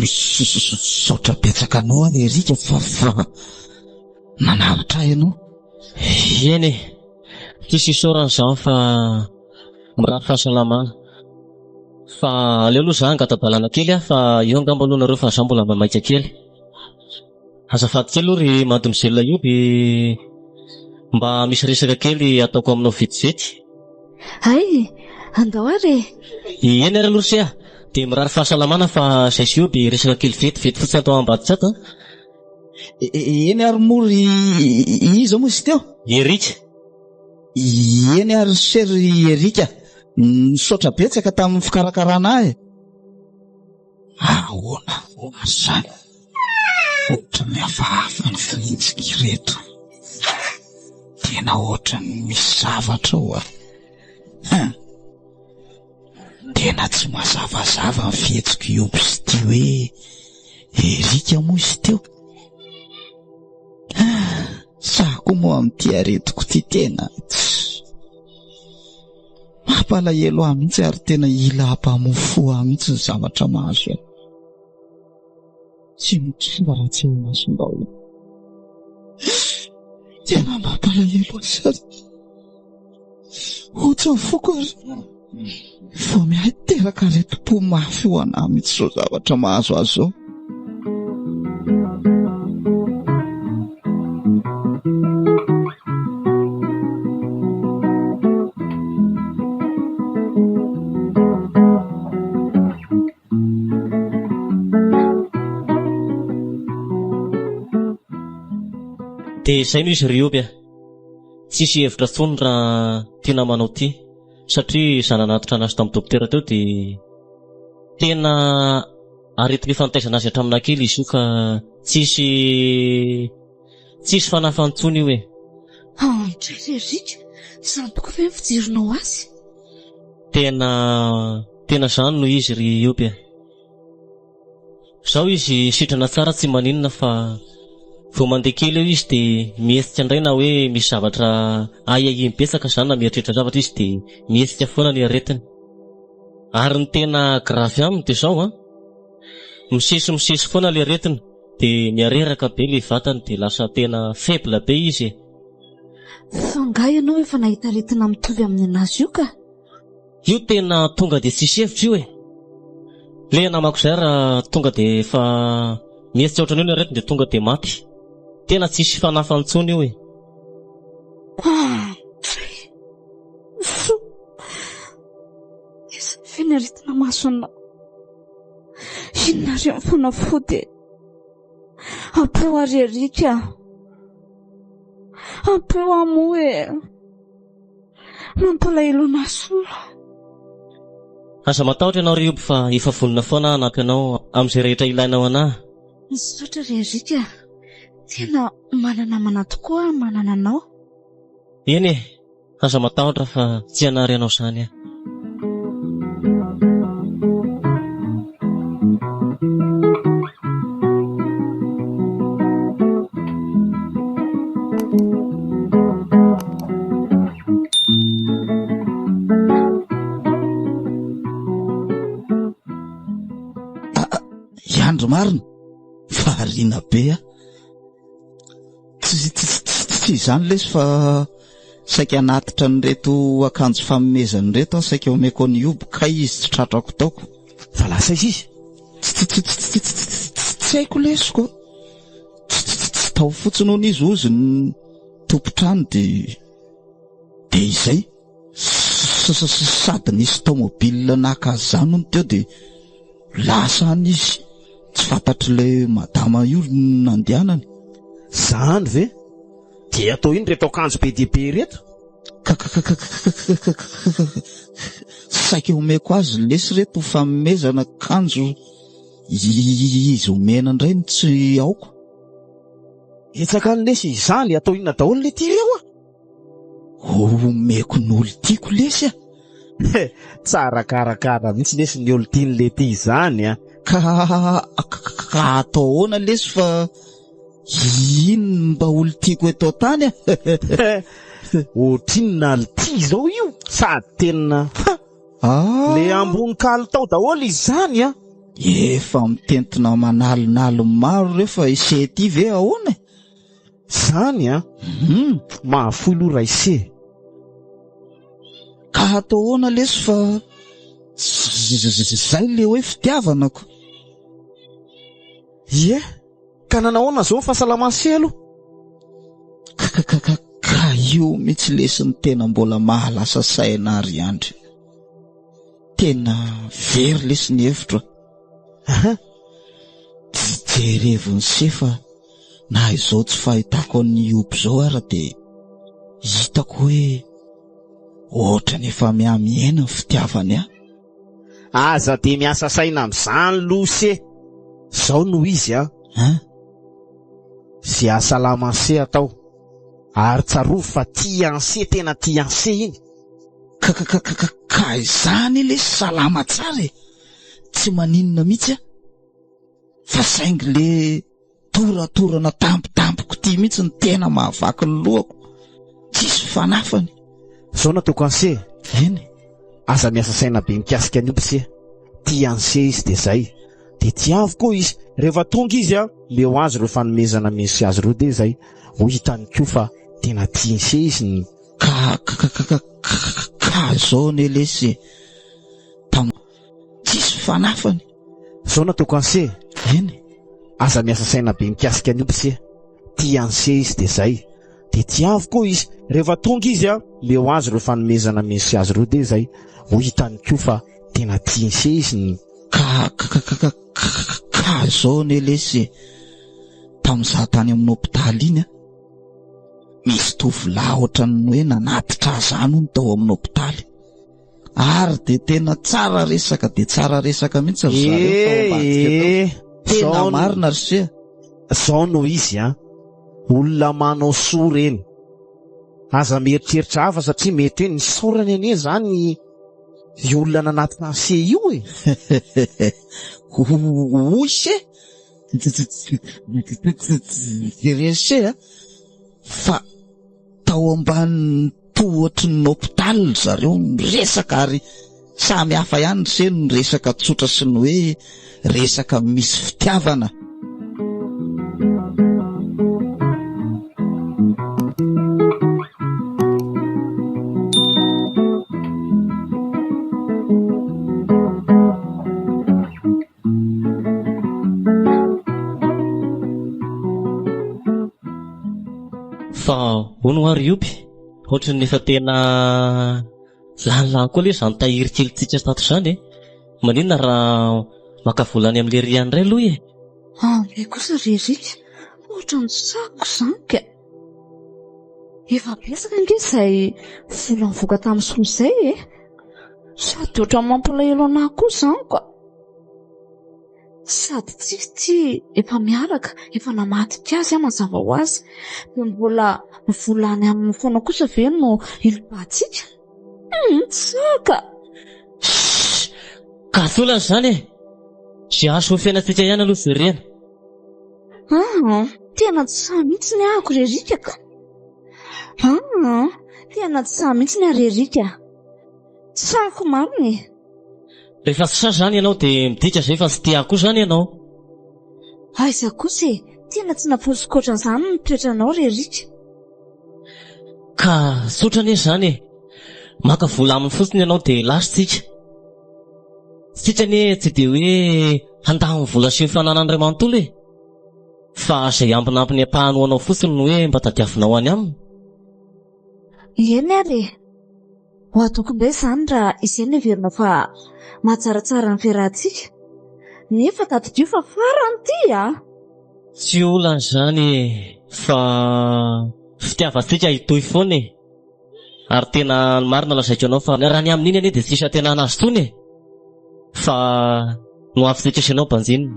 Speaker 10: Saotra betsaka anao any Erika fa nanavitra ianao.
Speaker 8: Eny tsisy isorana izany fa mirary fahasalamana. Fa aleo aloha za angatadalana kely fa io angamba aloha nareo fa za mbola mamaika kely. Azafady kely aloha ry madimoiselle ioby, mba misy resaka kely ataoko aminao vitsivitsy.
Speaker 3: Hay, andao are.
Speaker 8: Eny ary aloha sia, dia mirary fahasalamana fa zay sy io dia resaka kely vetivety fotsiny atao ambaditsato.
Speaker 2: Eny ary mory iza moa sy teo?
Speaker 8: Erika.
Speaker 2: Eny ary sery Erika, nisaotra betsaka tamin'ny fikarakarana ahy. Ahoana zany? Ohatra ny hafahafa ny fihetsika ireto. Tena ohatra ny misy zavatra ao ah. Tena tsy mazavazava ny fihetsika ioby sy ty hoe Erika moa sy teo. Sako moa amin'ty aretiko ty tena. Mampalahelo ahy mihitsy ary tena ila hampamofo ahy mihitsy ny zavatra mahazo. Tsy mitsira raha tsy ho masombao. Tena mampalahelo ahy sary. Ohatra ny foko ary vao mihay teraka reto-po mafy ho anahy mihitsy zao zavatra mahazo azy zao.
Speaker 8: Dia izay no izy Rioby. Tsisy hevitra foana raha tena manao ty, satria zananatitra anazy tamin'ny dokotera teo dia tena aretina fantaizana azy hatramina kely izy io ka tsisy fanafantsony io e.
Speaker 3: Ndray Erika, izany tokoa ve fijironao azy?
Speaker 8: Tena zany no izy Rioby. Zao izy sitrana tsara tsy maninona fa vao mandeha kely eo izy dia mihesika indray na hoe misy zavatra betsaka zany na mieritreritra zavatra izy dia mihesika foana ny aretiny. Ary ny tena gravy aminy dia zao misesy foana ny aretiny dia miareraka be ilay vatany dia lasa tena faible be izy.
Speaker 3: Fa nga ianao efa nahita aretina mitovy amin'ny anazy io ka?
Speaker 8: Io tena tonga dia tsisy hevitra io e. Le namako zay raha tonga dia efa mihesika ohatran'io ny aretiny dia tonga dia maty. Tena tsisy fanafantsony io e.
Speaker 3: Esa fenaritina masona. Inareo fanafody. Apeo ary Erika. Apeo amoe. Mampalahelo nasola.
Speaker 8: Asa matahotra ianao Rioby fa efa vonona foana anampy anao amin'izay rehetra ilainao anahy.
Speaker 3: Misaotra ry Erika. Tena manana tokoa manana anao.
Speaker 8: Eny e, asa matahotra fa tsy hanary anao zany.
Speaker 2: Andry marina, variana be a. Tsy izany lesy fa saika anatitra ny reto akanjo famomezany reto aho saika omeko ny obo ka izy tsy tratrako taoko.
Speaker 1: Fa lasa izy
Speaker 2: tsy haiko lesiko. Tsy tao fotsiny hono izy ozy ny tompotrano dia izay sady nisy tomobile naka azy zany hono teo dia lasa an'izy tsy fantatr'ilay madama io nandehanany.
Speaker 1: Zany ve? Dia atao iny reto akanjo be dia be reto?
Speaker 2: Saika omeko azy lesy reto famomezana akanjo izy omena indray no tsy aoko.
Speaker 1: Etsaka ny lesy izany atao inona daholo le ty eo ah?
Speaker 2: Omeko ny olo tiako lesy ah.
Speaker 1: Tsara karakara mihitsy lesy ny olo tiany le ty izany ah.
Speaker 2: Ka atao hoana lesy fa ino mba olo tiako eto tany ah.
Speaker 1: Ohatrinona ality zao io sady tena le ambony kaly tao daholo izany ah.
Speaker 2: Efa mitentina manalonalo maro rehefa isety ve ahoana
Speaker 1: zany ah. Mahafolo raise.
Speaker 2: Ka atao hoana lesy fa zay le hoe fitiavanako.
Speaker 1: Ka nanahoana zao fahasalamana aloha?
Speaker 2: Ka io mitsy lesiny tena mbola mahalasa saina ary Andry. Tena very lesiny hevitra. Jereviny sefa na izao tsy fahitako ny oby zao ara dia hitako hoe ohatra ny efa miamiena ny fitiavany aho.
Speaker 1: Aza de miasa saina amin'izany lose. Zao no izy Zay asalamase atao. Ary tsarova fa tianse tena tianse iny.
Speaker 2: Ka izany le salama tsara. Tsy maninona mihitsy fa saingy le toratorana tampotampoko ty mihitsy ny tena mahavaky ny lohako. Tsisy fanafany.
Speaker 1: Zao natoko anse.
Speaker 2: Eny.
Speaker 1: Aza miasa saina be mikasika ny oby se. Tianse izy de zay. De tiavo koa izy. Rehefa tonga izy leo azy reo fanomezana misy azy reo de zay. Ho hitany koa fa tena tianse izy ny ka zao ne lesy tsisy fanafany. Zao natoko anse.
Speaker 2: Eny.
Speaker 1: Aza miasa saina be mikasika ny oby se. Tianse izy de zay. De tiavo koa izy. Rehefa tonga izy leo azy reo fanomezana misy azy reo de zay. Ho hitany koa fa tena tianse izy ny
Speaker 2: ka zao ne lesy tamin'izaho tany amin'ny hôpitaly iny misy tovolahy ohatran'ny hoe nanatitra zany ny tao amin'ny hôpitaly. Ary de tena tsara resaka de tsara resaka mihitsy ry zareo. Tena marina ry se.
Speaker 1: Zao no izy olona manao soa reny. Aza mieritreritra hafa satria mety hoe ny sorany ane zany i olona nanatina se io
Speaker 2: Oy se. Irese fa tao ambany tohatry ny hôpitaly zareo resaka ary samy hafa ihany se ny resaka tsotra sy ny hoe resaka misy fitiavana.
Speaker 8: Fa hono ary ioby ohatry ny efa tena lany koa le zany tahiry kelitsika tato zany maninona raha makavolany amin'le riany ray aloha
Speaker 3: be kosa ririka ohatra ny sako zany ka efa besaka nge izay vola mivoaka tamin'ny soa izay sady ohatra mampalahelo anahy koa zany koa sady tsy efa miaraka efa namatika azy mazava ho azy de mbola volany amin'ny foana kosa ve no ilibatsika tsaka
Speaker 8: ka solany zany zay aso fiainantsika ihany aloha zerena
Speaker 3: tena tsy sa mihitsy ny ahako rerika ka tena tsy sa mihitsy ny arerika tsako mariny.
Speaker 8: Rehefa tsy sa zany ianao dia midika zay fa tsy tia koa zany ianao.
Speaker 3: Aiza kosa tena tsy naposikoatra izany ny toetranao rerika.
Speaker 8: Ka sotrane zany maka vola aminy fotsiny ianao dia lasitsika. Tsika ne tsy dia hoe handany vola sy ny fanan'Andriamanitolo fa zay ampinampiny ampahanao anao fotsiny no hoe mba tadiavinao any aminy.
Speaker 3: Eny ary ho atoko be zany raha izay verina fa mahatsaratsara ny fiarahantsika nefa tadidio fa farany ty
Speaker 8: tsy olana zany fa fitiavantsika hitohy foana ary tena marina lazaiko anao fa raha ny amin'iny ane dia tsisa tena anazy tony fa no afitsika isanao mpanjinina.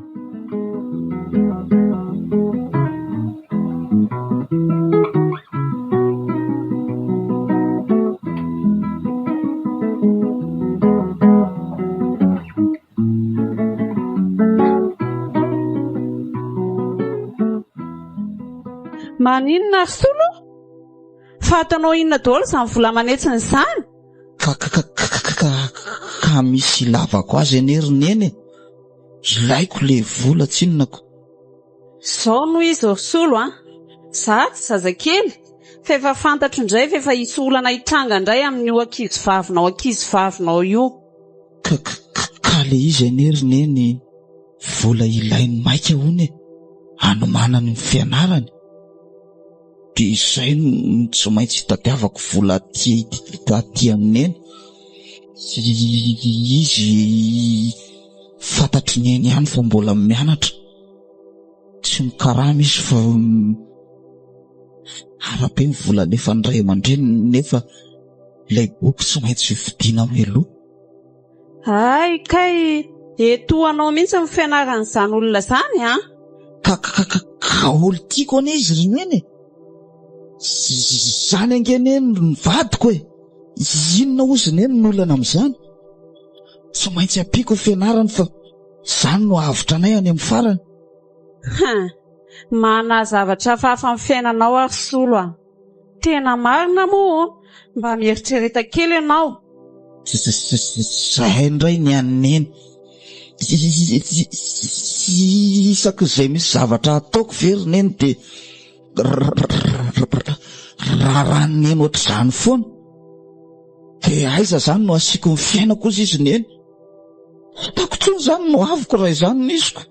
Speaker 4: Maninona ry solo? Fatanao inona daholo izany vola manetsiny izany?
Speaker 2: Ka misy lavako azy eneriny eny ilaiko le vola tsinonako.
Speaker 4: Zao no izy ry solo za tsy zazakely fa efa fantatro indray fa efa hisy olana hitranga indray amin'io ankizy io.
Speaker 2: Ka le izy eneriny eny vola ilainy maika hony anomanany ny fianarany. dia izay no tsy maintsy tadiavako vola aty amineny. Izy fantatry ny eny ihany fa mbola mianatra, tsy mikarama izy fa arabe ny vola nefa ndray aman-dreny, nefa ilay boky tsy maintsy vidiana mialoha.
Speaker 4: Ay, kay etoanao mihitsy ny fianaran'izany olona zany a?
Speaker 2: Ka olo tiako ane izy rineny. Zany angeneny ny vadiko e. Inona ozy neny n'olana amin'izany? Tsy maintsy ampiko fianarany fa zany no avitra anay any amin'ny farany.
Speaker 4: Mana zavatra hafahafa amin'ny fiainanao ary solo a. Tena marina moa, mba mieritrereta kely ianao.
Speaker 2: Zahay indray ny aneny. Isak'izay misy zavatra ataoko verineny dia raraneny ohatr'izany foana. Dia aiza zany no asiako ny fiainako ozy izy neny. Tako tsony zany no aviko raha izany nisiko.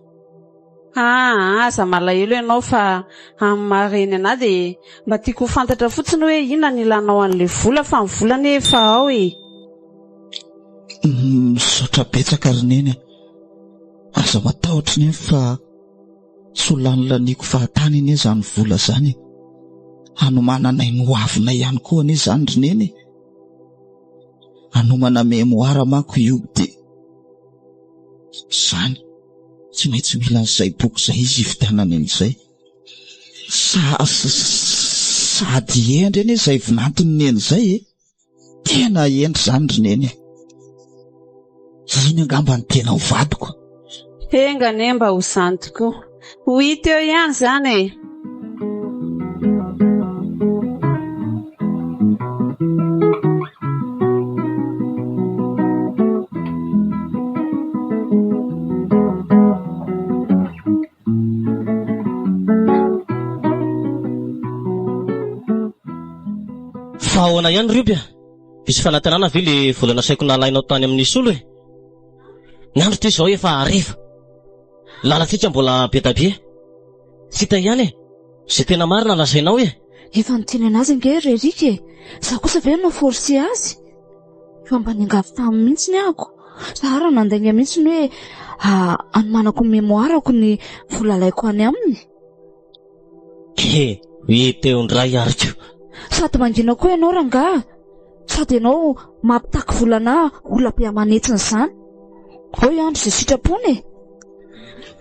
Speaker 4: Aza malahelo ianao fa amin'ny mareny ana dia mba tiako fantatra fotsiny hoe inona ny ilanao an'ilay vola fa ny vola nefa ao e.
Speaker 2: Misaotra betsaka rineny. Aza matahotra neny fa solany laniako fahatany ane zany vola zany. Hanomananay ny hoavina ihany koa ane zany rineny. Hanomana memoara manko io dia zany tsy maintsy mila an'izay boky izay izy hividianana an'izay. Sady endry ane izay vinantony neny izay e. Tena endry zany rineny. Iny angamba ny tena ho vadiko.
Speaker 4: Enga ne mba ho zany tokoa. Ho hita eo ihany zany e.
Speaker 8: Fa ahoana ihany Rioby? Misy fanantenana ve le volana saiko nalainao tany amin'ny solo e? Ny andro ty izao efa hariva. Lalantsika mbola be da be. Sita ihany e. Izay tena marina lazainao e.
Speaker 3: Efa niteny anazy nge Rerika e. Za kosa ve no force azy? Fa mba ningavy tamin'ny mihitsy ny ako. Sahara nandainga mihitsy ny hoe anomanako memoarako ny vola laiko any aminy.
Speaker 8: Teo ndray ariko.
Speaker 3: Sady mangina koa ianao rangaha. Sady ianao mampitaky volana olam-piamanetsiny izany. Ao ihany izay sitrapony e.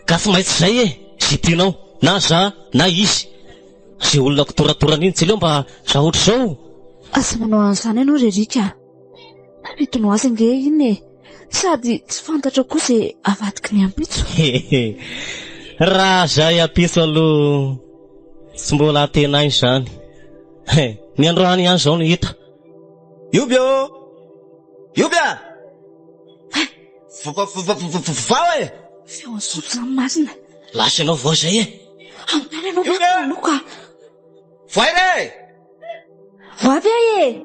Speaker 8: Ka tsy maintsy izay e. Zay tianao, na za, na izy. Izay olona kotoratorana iny tsy leo mba za ohatr'izao.
Speaker 3: Asa manao an'izany ianao Rerika. Mety azy nge iny e. Sady tsy fantatra koa izay avadiky ny ampitso.
Speaker 8: Raha zay ampitso aloha tsy mbola tenay izany. Ny androany ihany izao no hita.
Speaker 10: Iobio! Iobia! Vao e!
Speaker 3: Feo soto zany masina.
Speaker 8: Lasa ianao vao zay e.
Speaker 3: Antany ianao masina ka.
Speaker 10: Vai re!
Speaker 3: Vavy ahy e!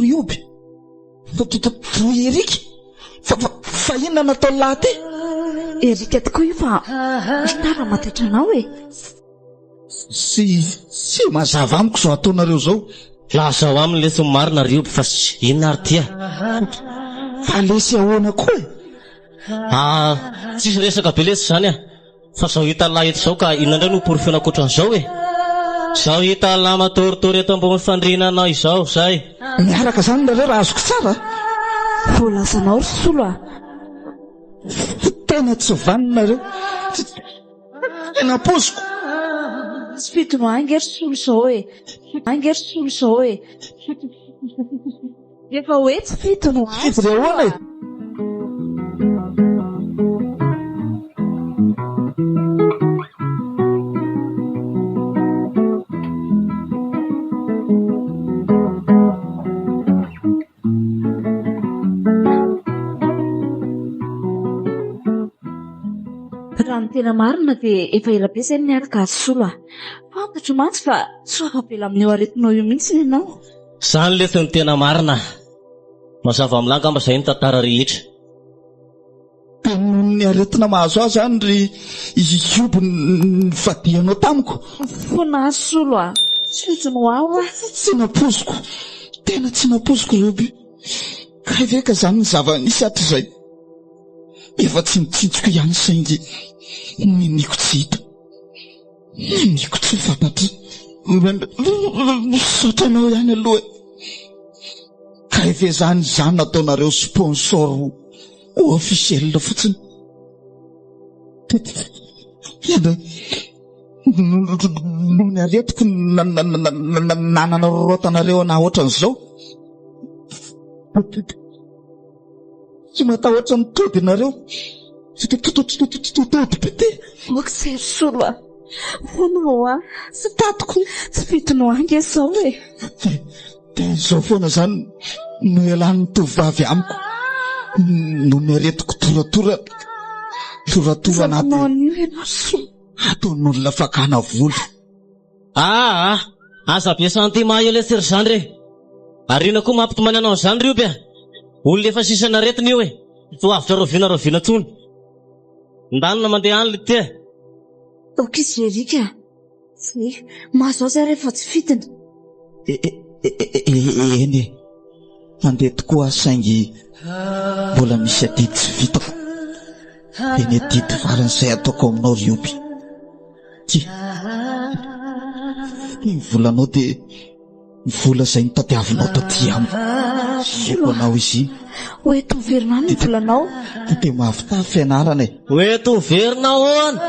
Speaker 2: Rioby. Erika. Fa inona natao lahat e?
Speaker 3: Erika tokoa io fa tara mataitra anao e.
Speaker 2: Sy mazava amiko zao ataonareo zao.
Speaker 8: Lazao aminy lesy marina Rioby fa inona ary tia?
Speaker 2: Fa lesy ahoana koa e?
Speaker 8: Tsisy resaka be lesy zany a. Fa zao hita lahy eto zao ka inona indray no porofena akoatran'izao e. Zao hita lama toritory eto ambony fandrina anao izao zay.
Speaker 2: Miaraka zany nareo raha azoko tsara.
Speaker 3: Voalazanao ry solo a.
Speaker 2: Tena tsy vaninareo. Tena poziko.
Speaker 3: Tsy fitony angery solo zao e. Angery solo zao e. Efa hoe tsy fitony azy.
Speaker 2: Fitony ahoana e?
Speaker 3: Raha ny tena marina dia efa ela be izay niaraka azy solo fantatro mantsy fa soa apela amin'io aretinao io mihitsy ianao.
Speaker 8: Zany leto ny tena marina. Mazava milanga mba izay ny tantara rehetra.
Speaker 2: Ny aretina mahazo azy zany ry iobo ny vadianao tamiko.
Speaker 3: Fona azy solo tsy fitsiny ho aho
Speaker 2: Tsy napoziko, tena tsy napoziko ioby. Ka veka zany ny zava-nisy hatr'izay. Efa tsy mitsinjiko ihany saingy niniko tsy hita, niniko tsy fantatry. Sotranao ihany aloha. Ka efa zany nataonareo sponsor officiel fotsiny. Nony aretiko nanana rotanareo na ohatran'izao. Tsy matahotra ny todinareo. Tody be te.
Speaker 3: Oksery solo fonao tsy tatiko tsy fitinao ange sao
Speaker 2: Dia izao foana zany no elan'ny tovavy amiko. No naretiko toratora anaty ataon'olona fakana volo.
Speaker 8: Asa be santima ela sery zany re. Arina koa mampitomany anao zany rio be. Olona efa sisa naretina io Tsy avitra roviana tsony. Ndanina mandeha any lite.
Speaker 3: Okis Erika. Mahazo azy rehefa tsy fitina.
Speaker 2: Eny mandeha tokoa saingy mbola misy adidy tsy vitako. Eny adidy faran'izay ataoko aminao rioby. Ny volanao dia vola izay nitadiavinao taty amiko. Siakonao izy.
Speaker 3: Hoe toverina ny volanao.
Speaker 2: Dia mahavita fianarana.
Speaker 8: Hoe toverina hoana.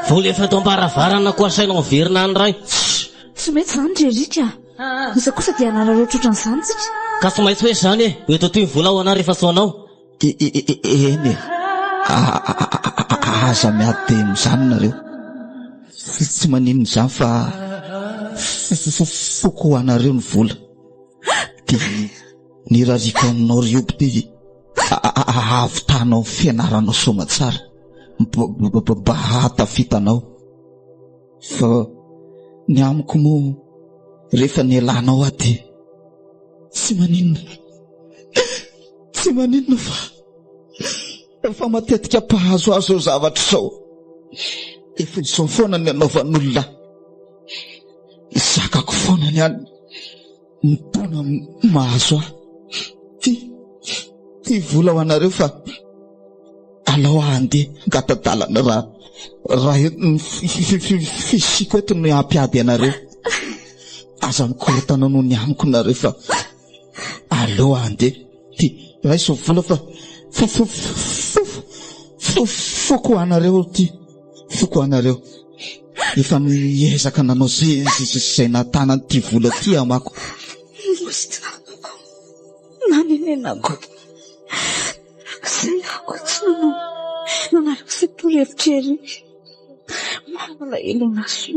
Speaker 8: Vola efa eto ambaravarana koa sainao verina Andry.
Speaker 3: Tsy mety zany Erika. Iza kosa dia anarareo trotran'izany tsika.
Speaker 8: Ka tsy maintsy hoe zany hoe eto toy ny vola hoana rehefa soanao.
Speaker 2: Eny aza miady dia mizany nareo. Tsy maninona izany fa foko ho anareo ny vola. Dia nirariko aminao rioby dia ahavitanao fianaranao somatsara. Mba hatafitanao. Fa ny amiko moa rehefa nielanao aty tsy maninona fa efa matetika mpahazoazo zavatra izao. Efa izao foana ny anaovan'olona. Zakako foana ny any mitona mahazo aho. Ty vola ho anareo fa alao andeha gatadalana raha fisiko eto ny ampiady anareo. Aza mikorotana noho ny amiko nareo fa alao andeha. Ty raiso vola fa foko anareo ty. Foko anareo. Efa miezaka nanao zay natana ty vola ty amako.
Speaker 3: Naninenako. Rakizay ako tsy nanarako sy torohevitrery. Mamala elona sy.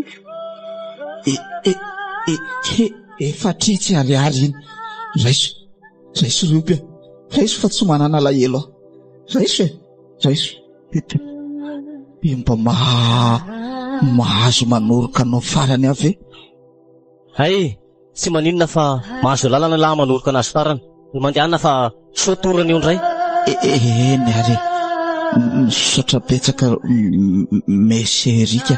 Speaker 2: Efa tritsy ariary iny. Raiso rioby. Raiso fa tsy manana lahelo aho. Raiso. Mba mahazo manoroka anao farany avy.
Speaker 8: Hay, tsy maninona fa mahazo lalana laha manoroka anazy farany. Mandehanana fa sotorany io ndray.
Speaker 2: Eny ary misaotra betsaka Mesy Erika.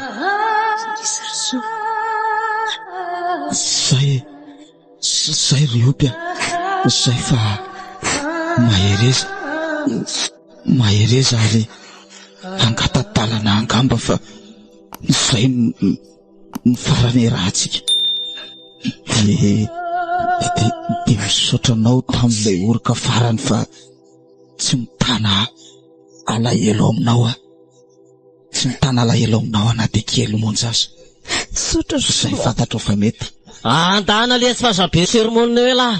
Speaker 2: Zay rioby. Zay fa mahereza ary angatadalana angamba fa zay ny farany rahatsika. Dia misaotranao tamin'ilay oroka farany fa tsy mitana alahelo aminao tsy mitana alahelo aminao anaty kely monjazy. Zay fantatro fa mety.
Speaker 8: Andana lesy fa zabe sermonina hoe lahy.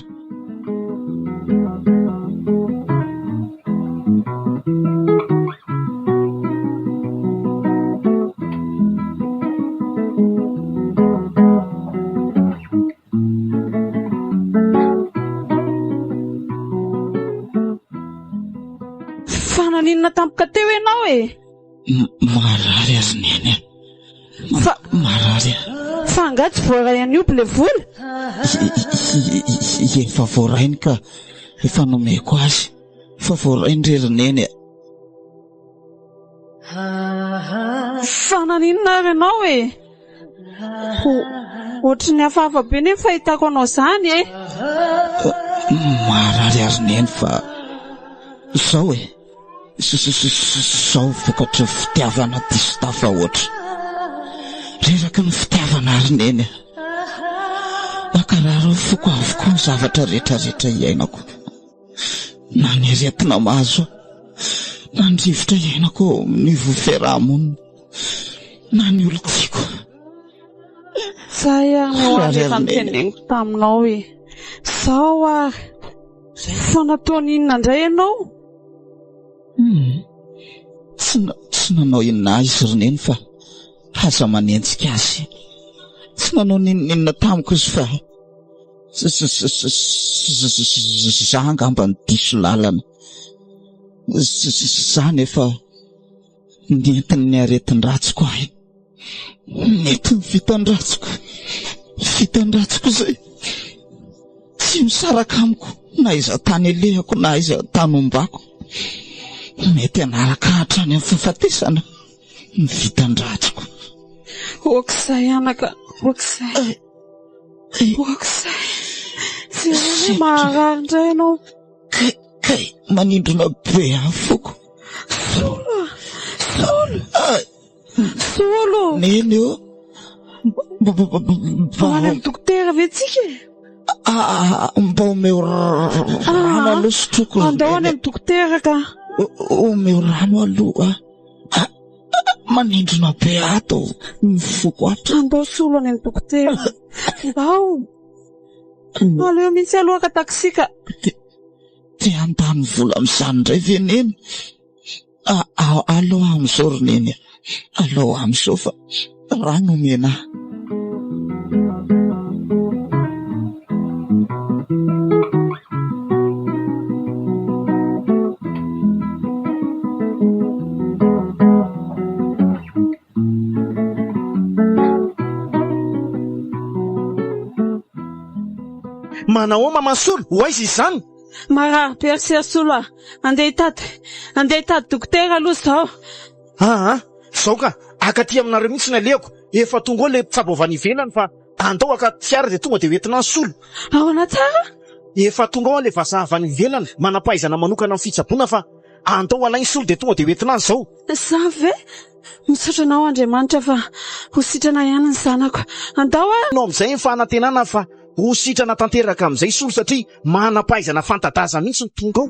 Speaker 4: Fananinona tampoka teo ianao
Speaker 2: Marary azy neny. Marary.
Speaker 4: Fa angatsy voaray an'io le vola.
Speaker 2: Efa voarainy ka efa nomeko azy. Fa voarainy rery neny.
Speaker 4: Fa naninona ary ianao e? Ohatry ny hafahafa be ny fahitako anao zany e.
Speaker 2: Marary azy neny fa zao e. Zao vokatra fitiavana diso tafa oatra. Reraka ny fitiavana ary neny. Akararo foko avokoa ny zavatra rehetrarehetra iainako. Na ny aretina mahazo, na ny rivotra iainako ny vofiarahamonina, na ny olon-tiako.
Speaker 4: Zay ihany efa niteneniko taminao e. Sao ary fa nataony inona indray ianao?
Speaker 2: Tsy nanao inona izy roneny fa aza manenjika azy. Tsy nanao ninona tamiko izy fa za angamba ny diso lalana. Za nefa nentin ny aretin-dratsiko ahy. Nentin vitan-dratsiko zay tsy misaraka amiko, na iza tany elehako na iza tany ombako. Mety anaraka hatrany amin'ny fifatesana ny vitan-dratsiko.
Speaker 4: Okizay anaka, okizay. Tsy maharary indray ianao.
Speaker 2: Kay manindrona be afoko.
Speaker 4: Solo.
Speaker 2: Neny io.
Speaker 4: Mba any amin'ny dokotera ve tsika?
Speaker 2: Mba omeo rano aloha sotroko.
Speaker 4: Andao any amin'ny dokotera ka.
Speaker 2: Omeo rano aloha. Manindrona be ato mifoko ato.
Speaker 4: Andao solo any amin'ny dokotera. Ndao. Aleo misy aloha ka taksika.
Speaker 2: Te andany vola amin'izany indray ve neny? Alao amin'izao ry neny. Alao amin'izao fa rano omena.
Speaker 1: Manao mamasolo, hoaizy izany?
Speaker 4: Marary persia solo andeha hitady dokotera aloha zao.
Speaker 1: Zao ka, akaty aminareo mihitsy ny alehako. Efa tonga ao le mpitsabo avy any ivelany fa andao akaty fiara dia tonga dia hoentina ny solo.
Speaker 4: Ahoana tsara?
Speaker 1: Efa tonga ao le vazaha avy any ivelany, manampahaizana manokana amin'ny fitsaboana fa andao alainy solo dia tonga dia hoentina ny zao.
Speaker 4: Za ve? Misaotra anao Andriamanitra fa ho sitrana ihany ny zanako. Andao a?
Speaker 1: Anao amin'izay ny fanantenana fa ho sitrana tanteraka amin'izay solo satria manampahaizana fantadaza mihitsy ny tonga ao.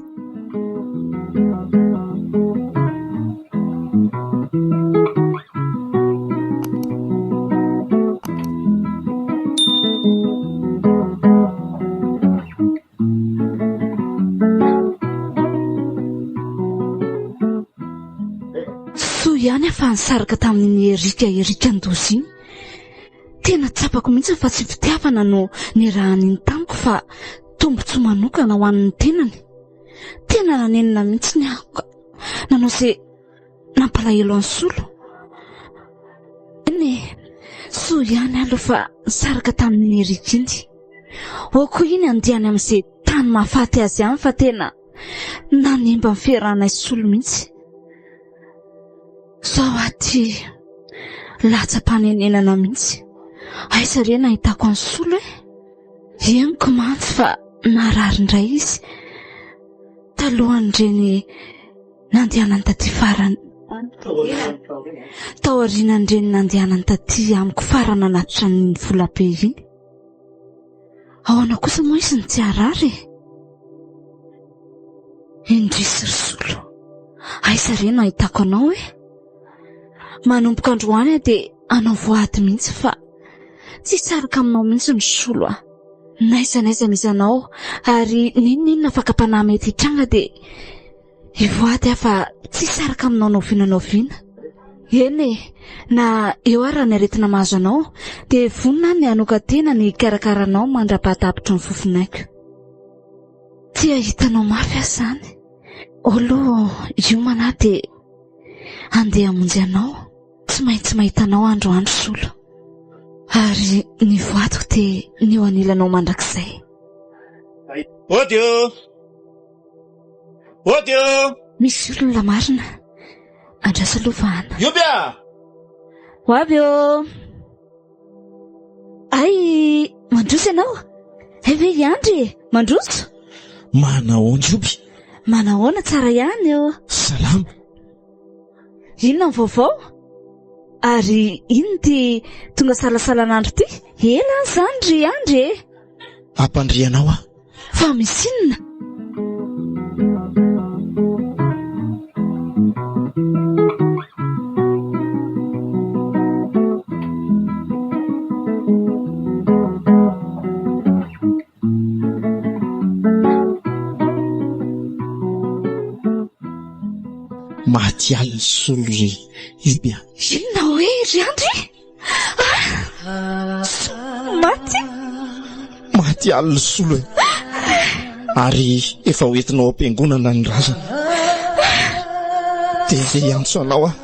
Speaker 3: Ihany afa nisaraka tamin'ny erika-ndozy iny. Tena tsapako mihitsy fa tsy fitiavana no ny raha niny tamiko fa tombotsoa manokana ho an'ny tenany. Tena nanenina mihitsy ny ahoko. Nanao se nampalahelo any solo. Eny so ihany aloha fa nisaraka tamin'ny erika iny. Oko iny andihany amin'izay tany mahafaty azy ihany fa tena nanimba ny fiarana solo mihitsy. Sao aty latsa-panenenana mihitsy. Aiza re nahitako any solo e? Henoko mantsy fa marary indray izy. Talohan'ireny nandehanany taty farany. Taorianan'ireny nandehanany taty amiko farana anatitra ny volabe iny. Ahoana kosa moa izy ny tsy arary? Indrisy ry solo. Aiza re nahitako anao e? Manomboka androany dia anao voady mihitsy fa tsy saraka aminao mihitsy ny solo Naiza misy anao ary ninona fakapanahy mety hitranga dia ivoady fa tsy saraka aminao novinanaovina. Eny na eo ara ny aretina mahazo anao dia vonina ny anokatena ny karakaranao mandra-pahatapitra ny fofinaiko. Tia hitanao mafy azy zany. Olo io manahy dia andeha hamonjy anao, tsy maintsy mahitanao androandro solo. Ary ny voatoko dia ny eo anilanao mandrakizay.
Speaker 10: Odio! Odio!
Speaker 3: Misy olona marina. Andrasa lovahana.
Speaker 10: Iobia!
Speaker 3: Ho avy eo! Ay, mandroso ianao? Eve Andry, mandroso?
Speaker 2: Manahoana Joby?
Speaker 3: Manahoana tsara ihany eo.
Speaker 2: Salama.
Speaker 3: Inona ny vaovao? Ary ino ty tonga salasalan'andro ty? Ela zany Andry e.
Speaker 2: Ampandrianao ah.
Speaker 3: Fa misy inona?
Speaker 2: Matial solry Iobia.
Speaker 3: Inona hoe Andry? Maty?
Speaker 2: Matial solo. Ary efa hoentinao am-piangonana ny razana. Dia antso anao ah.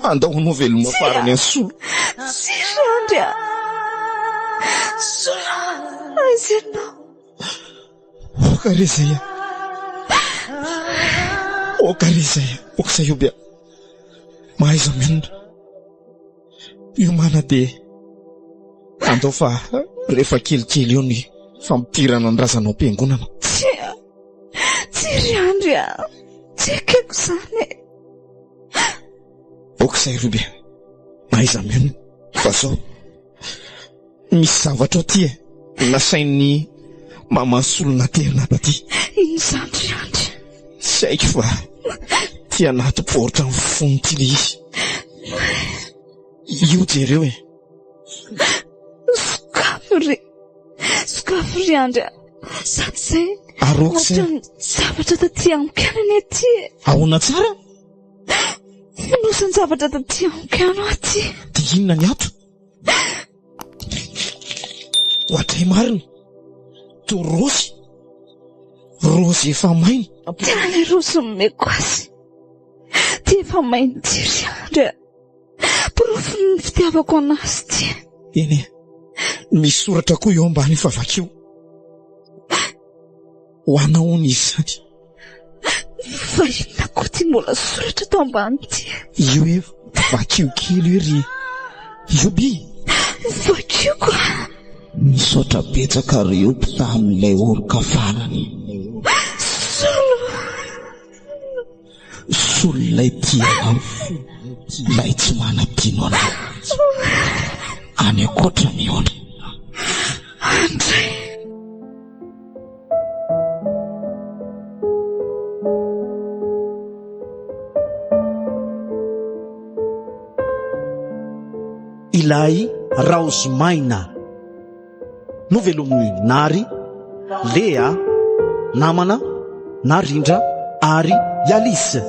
Speaker 2: Andao anao veloma farany ny solo.
Speaker 3: Tsy Andry ah. Solo. Aiza ianao?
Speaker 2: Okarizay. Okarizay. Oksa Iobia. Mahaiza menina. Io mana dia andao fa rehefa kelikely eo ny fampitirana ny razanao am-piangonana.
Speaker 3: Tsy Andry ah. Tsy akeko zany.
Speaker 2: Oksa Iobia. Mahaiza menina. Fa zao misy zavatra ao ty e. Nasain'ny mamasolona tearano ty.
Speaker 3: Ino zany Andry?
Speaker 2: Tsy haiko fa ty anaty porta ny fony ty le izy. Io jereo e.
Speaker 3: Sokafy Andry. Sady zay.
Speaker 2: Aroko zay.
Speaker 3: Zavatra taty ampianany aty.
Speaker 2: Ahoana tsara?
Speaker 3: Fonosany zavatra taty ampiano aty.
Speaker 2: Dia inona ny ato? Ohatray marina. To Raozy. Raozy efa maina.
Speaker 3: Tena le Raozy nomeko azy. Ty efa maina ty Andry. Porofo ny fitiavako anazy ty.
Speaker 2: Eny e. Misy soratra koa eo ambany fa vakio. Ho anao ny izany.
Speaker 3: Fa inona koa ty mbola soratra tao ambany ty?
Speaker 2: Io e vakio kely ry Iobi.
Speaker 3: Vakio koa.
Speaker 2: Misaotra betsaka reo tamin'ilay oroka farany. Solo ilay tianao. Ilay tsy manam-pino anao. Any akoatra miona.
Speaker 3: Andry.
Speaker 1: Ilay Raozy Maina. Novelomin'ny Nary, Lea, namana, Narindra, ary Yalisa.